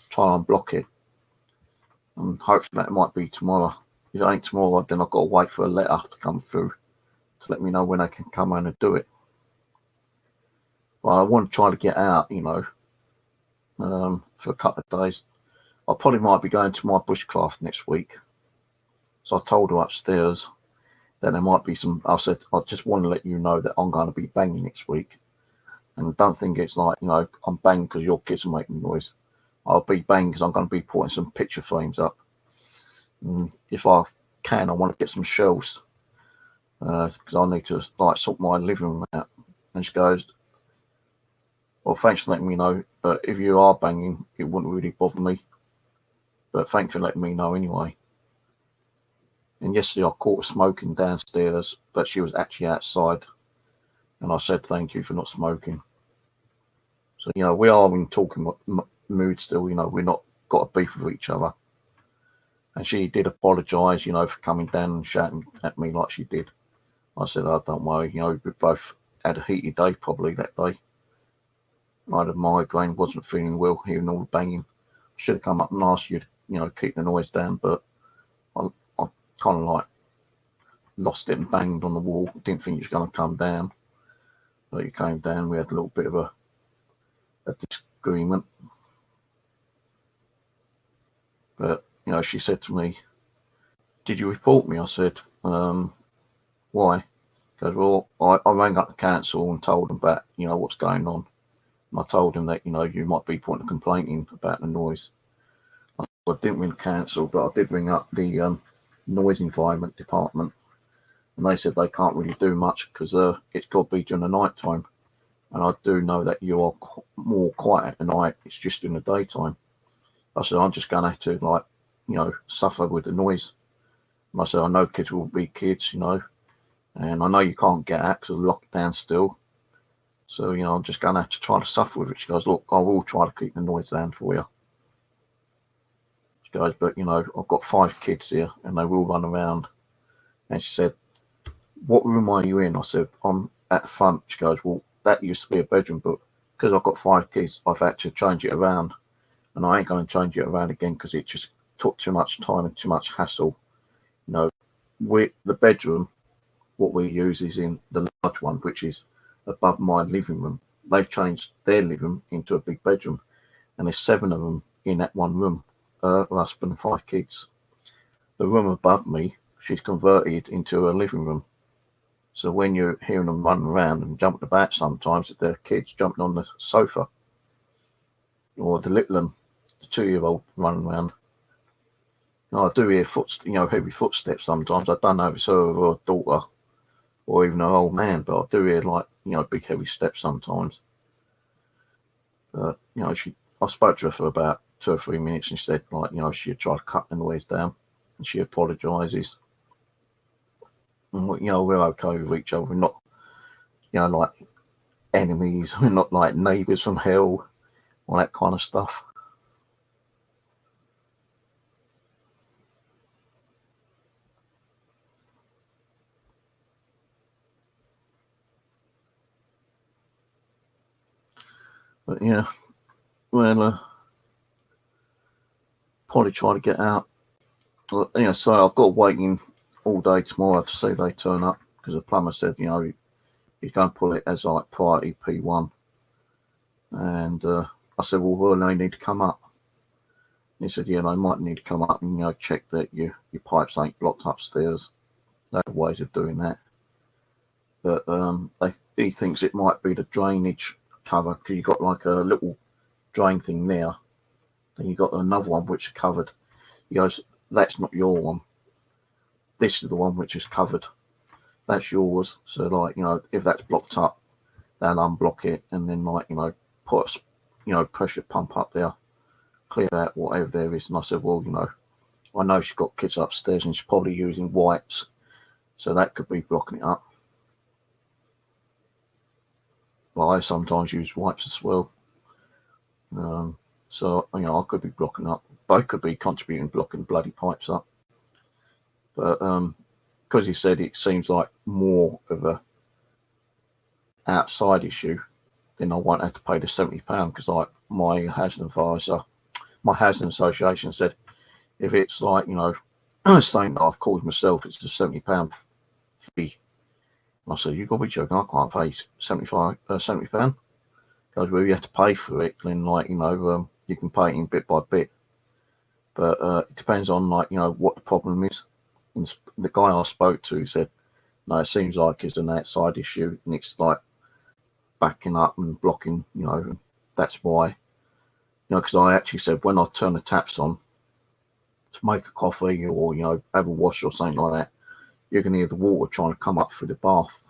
try and block it. And hopefully that might be tomorrow. If it ain't tomorrow, then I've got to wait for a letter to come through to let me know when I can come in and do it. Well, I want to try to get out, you know, for a couple of days. I probably might be going to my bushcraft next week. So I told her upstairs that there might be some. I said, I just want to let you know that I'm going to be banging next week. And don't think it's like, you know, I'm banging because your kids are making noise. I'll be banging because I'm going to be putting some picture frames up. And if I can, I want to get some shelves because I need to like sort my living room out. And she goes, well, thanks for letting me know. But if you are banging, it wouldn't really bother me. But thanks for letting me know anyway. And yesterday I caught her smoking downstairs, but she was actually outside. And I said, thank you for not smoking. So, you know, we are in talking mood still. You know, we're not got a beef with each other. And she did apologise, you know, for coming down and shouting at me like she did. I said, oh, don't worry, you know, we both had a heated day probably that day. I had a migraine, wasn't feeling well, hearing all the banging. Should have come up and asked you to, you know, keep the noise down, but I kind of like lost it and banged on the wall. Didn't think it was going to come down. But it came down. We had a little bit of a disagreement. But, you know, she said to me, did you report me? I said, why? She goes, well, I rang up the council and told them about, you know, what's going on. And I told them that, you know, you might be putting a complaint in about the noise. I didn't ring the council, but I did ring up the noise environment department. And they said they can't really do much because it's got to be during the night time. And I do know that you are more quiet at the night. It's just in the daytime. I said, I'm just going to have to, like, you know, suffer with the noise. And I said, I know kids will be kids, you know, and I know you can't get out because of lockdown still. So, you know, I'm just going to have to try to suffer with it. She goes, look, I will try to keep the noise down for you. She goes, but, you know, I've got 5 kids here and they will run around. And she said, what room are you in? I said, I'm at the front. She goes, well, that used to be a bedroom, but because I've got 5 kids, I've had to change it around. And I ain't going to change it around again because it just took too much time and too much hassle. You know, the bedroom, what we use is in the large one, which is above my living room. They've changed their living room into a big bedroom. and there's 7 of them in that one room. Her husband and 5 kids. The room above me, she's converted into a living room. So when you're hearing them running around and jumping about, sometimes their kids jumping on the sofa, or the little one, the 2-year-old running around. I do hear heavy footsteps sometimes. I don't know if it's her or her daughter, or even her old man, but I do hear big heavy steps sometimes. But I spoke to her for about 2 or 3 minutes, and she said she had tried to cut the noise down, and she apologises. And we're okay with each other. We're not like enemies. We're not like neighbours from hell, all that kind of stuff. But yeah, well, probably try to get out. So I've got waiting all day tomorrow to see if they turn up, because the plumber said he's going to put it as like priority P1, and I said, well, they need to come up. And he said, yeah, they might need to come up and check that your pipes ain't blocked upstairs. There are ways of doing that, but he thinks it might be the drainage cover, because you've got like a little drain thing there, then you've got another one which is covered. He goes, that's not your one. This is the one which is covered. That's yours. So if that's blocked up, they'll unblock it, and then put a pressure pump up there, clear out whatever there is. And I said, well, I know she's got kids upstairs and she's probably using wipes, so that could be blocking it up. Well, I sometimes use wipes as well. So I could be blocking up. Both could be contributing, blocking bloody pipes up. But because he said it seems like more of a outside issue, then I won't have to pay the £70, because my housing advisor, my housing association said, if it's something that I've caused myself, it's a £70 fee. And I said, you got to be joking, I can't pay £70. Because well, you have to pay for it, then you can pay it in bit by bit. But it depends on what the problem is. And the guy I spoke to said, no, it seems like it's an outside issue, and it's backing up and blocking, and that's why. Because I actually said, when I turn the taps on to make a coffee or have a wash or something like that, you can hear the water trying to come up through the bath.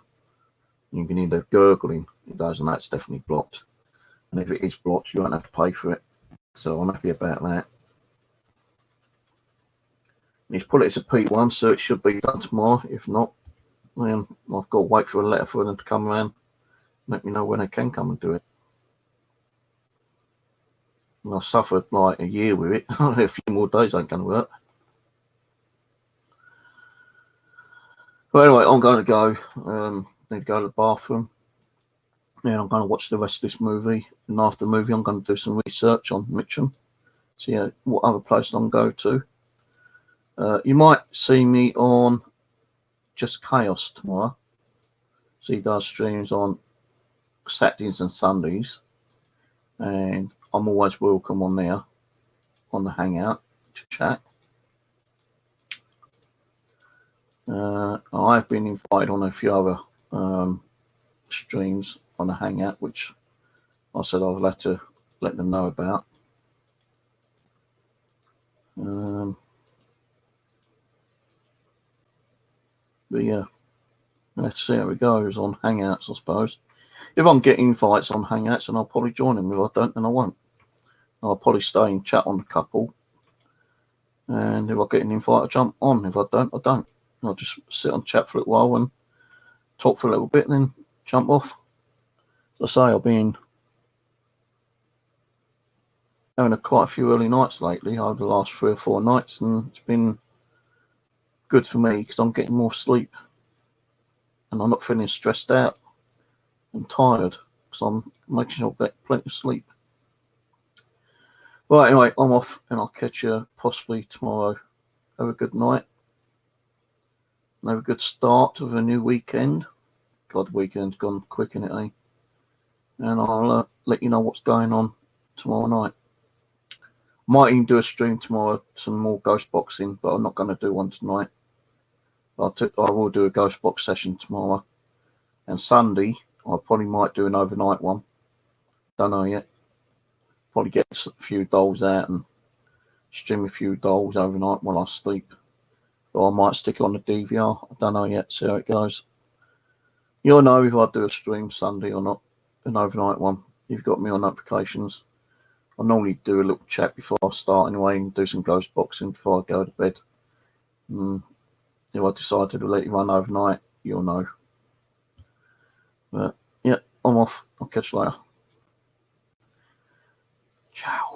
You can hear the gurgling. It goes, and that's definitely blocked. And if it is blocked, you won't have to pay for it. So I'm happy about that. He's put it as a P1, so it should be done tomorrow. If not, then I've got to wait for a letter for them to come around, let me know when they can come and do it. And I suffered like a year with it. A few more days ain't going to work. But anyway, I'm going to go. Need to go to the bathroom. Then I'm going to watch the rest of this movie. And after the movie, I'm going to do some research on Mitcham. See what other place I can go to. You might see me on Just Chaos tomorrow. So he does streams on Saturdays and Sundays. And I'm always welcome on there, on the Hangout, to chat. I've been invited on a few other streams on the Hangout, which I said I'll have to let them know about. But yeah, let's see how it goes on Hangouts, I suppose. If I'm getting invites on Hangouts, then I'll probably join them. If I don't, then I won't. I'll probably stay and chat on a couple. And if I get an invite, I jump on. If I don't, I don't. I'll just sit and chat for a little while and talk for a little bit and then jump off. As I say, I've been having quite a few early nights lately over the last 3 or 4 nights, and it's been good for me because I'm getting more sleep and I'm not feeling stressed out and tired because I'm making sure I get plenty of sleep. Right, anyway, I'm off and I'll catch you possibly tomorrow. Have a good night. And have a good start of a new weekend. God, the weekend's gone quick, innit, eh? And I'll let you know what's going on tomorrow night. Might even do a stream tomorrow, some more ghost boxing, but I'm not going to do one tonight. I will do a ghost box session tomorrow. And Sunday, I probably might do an overnight one. Don't know yet. Probably get a few dolls out and stream a few dolls overnight while I sleep. Or I might stick it on the DVR. I don't know yet. See how it goes. You'll know if I do a stream Sunday or not. An overnight one. You've got me on notifications. I normally do a little chat before I start anyway and do some ghost boxing before I go to bed. If I decide to let you run overnight, you'll know. But yeah, I'm off. I'll catch you later. Ciao.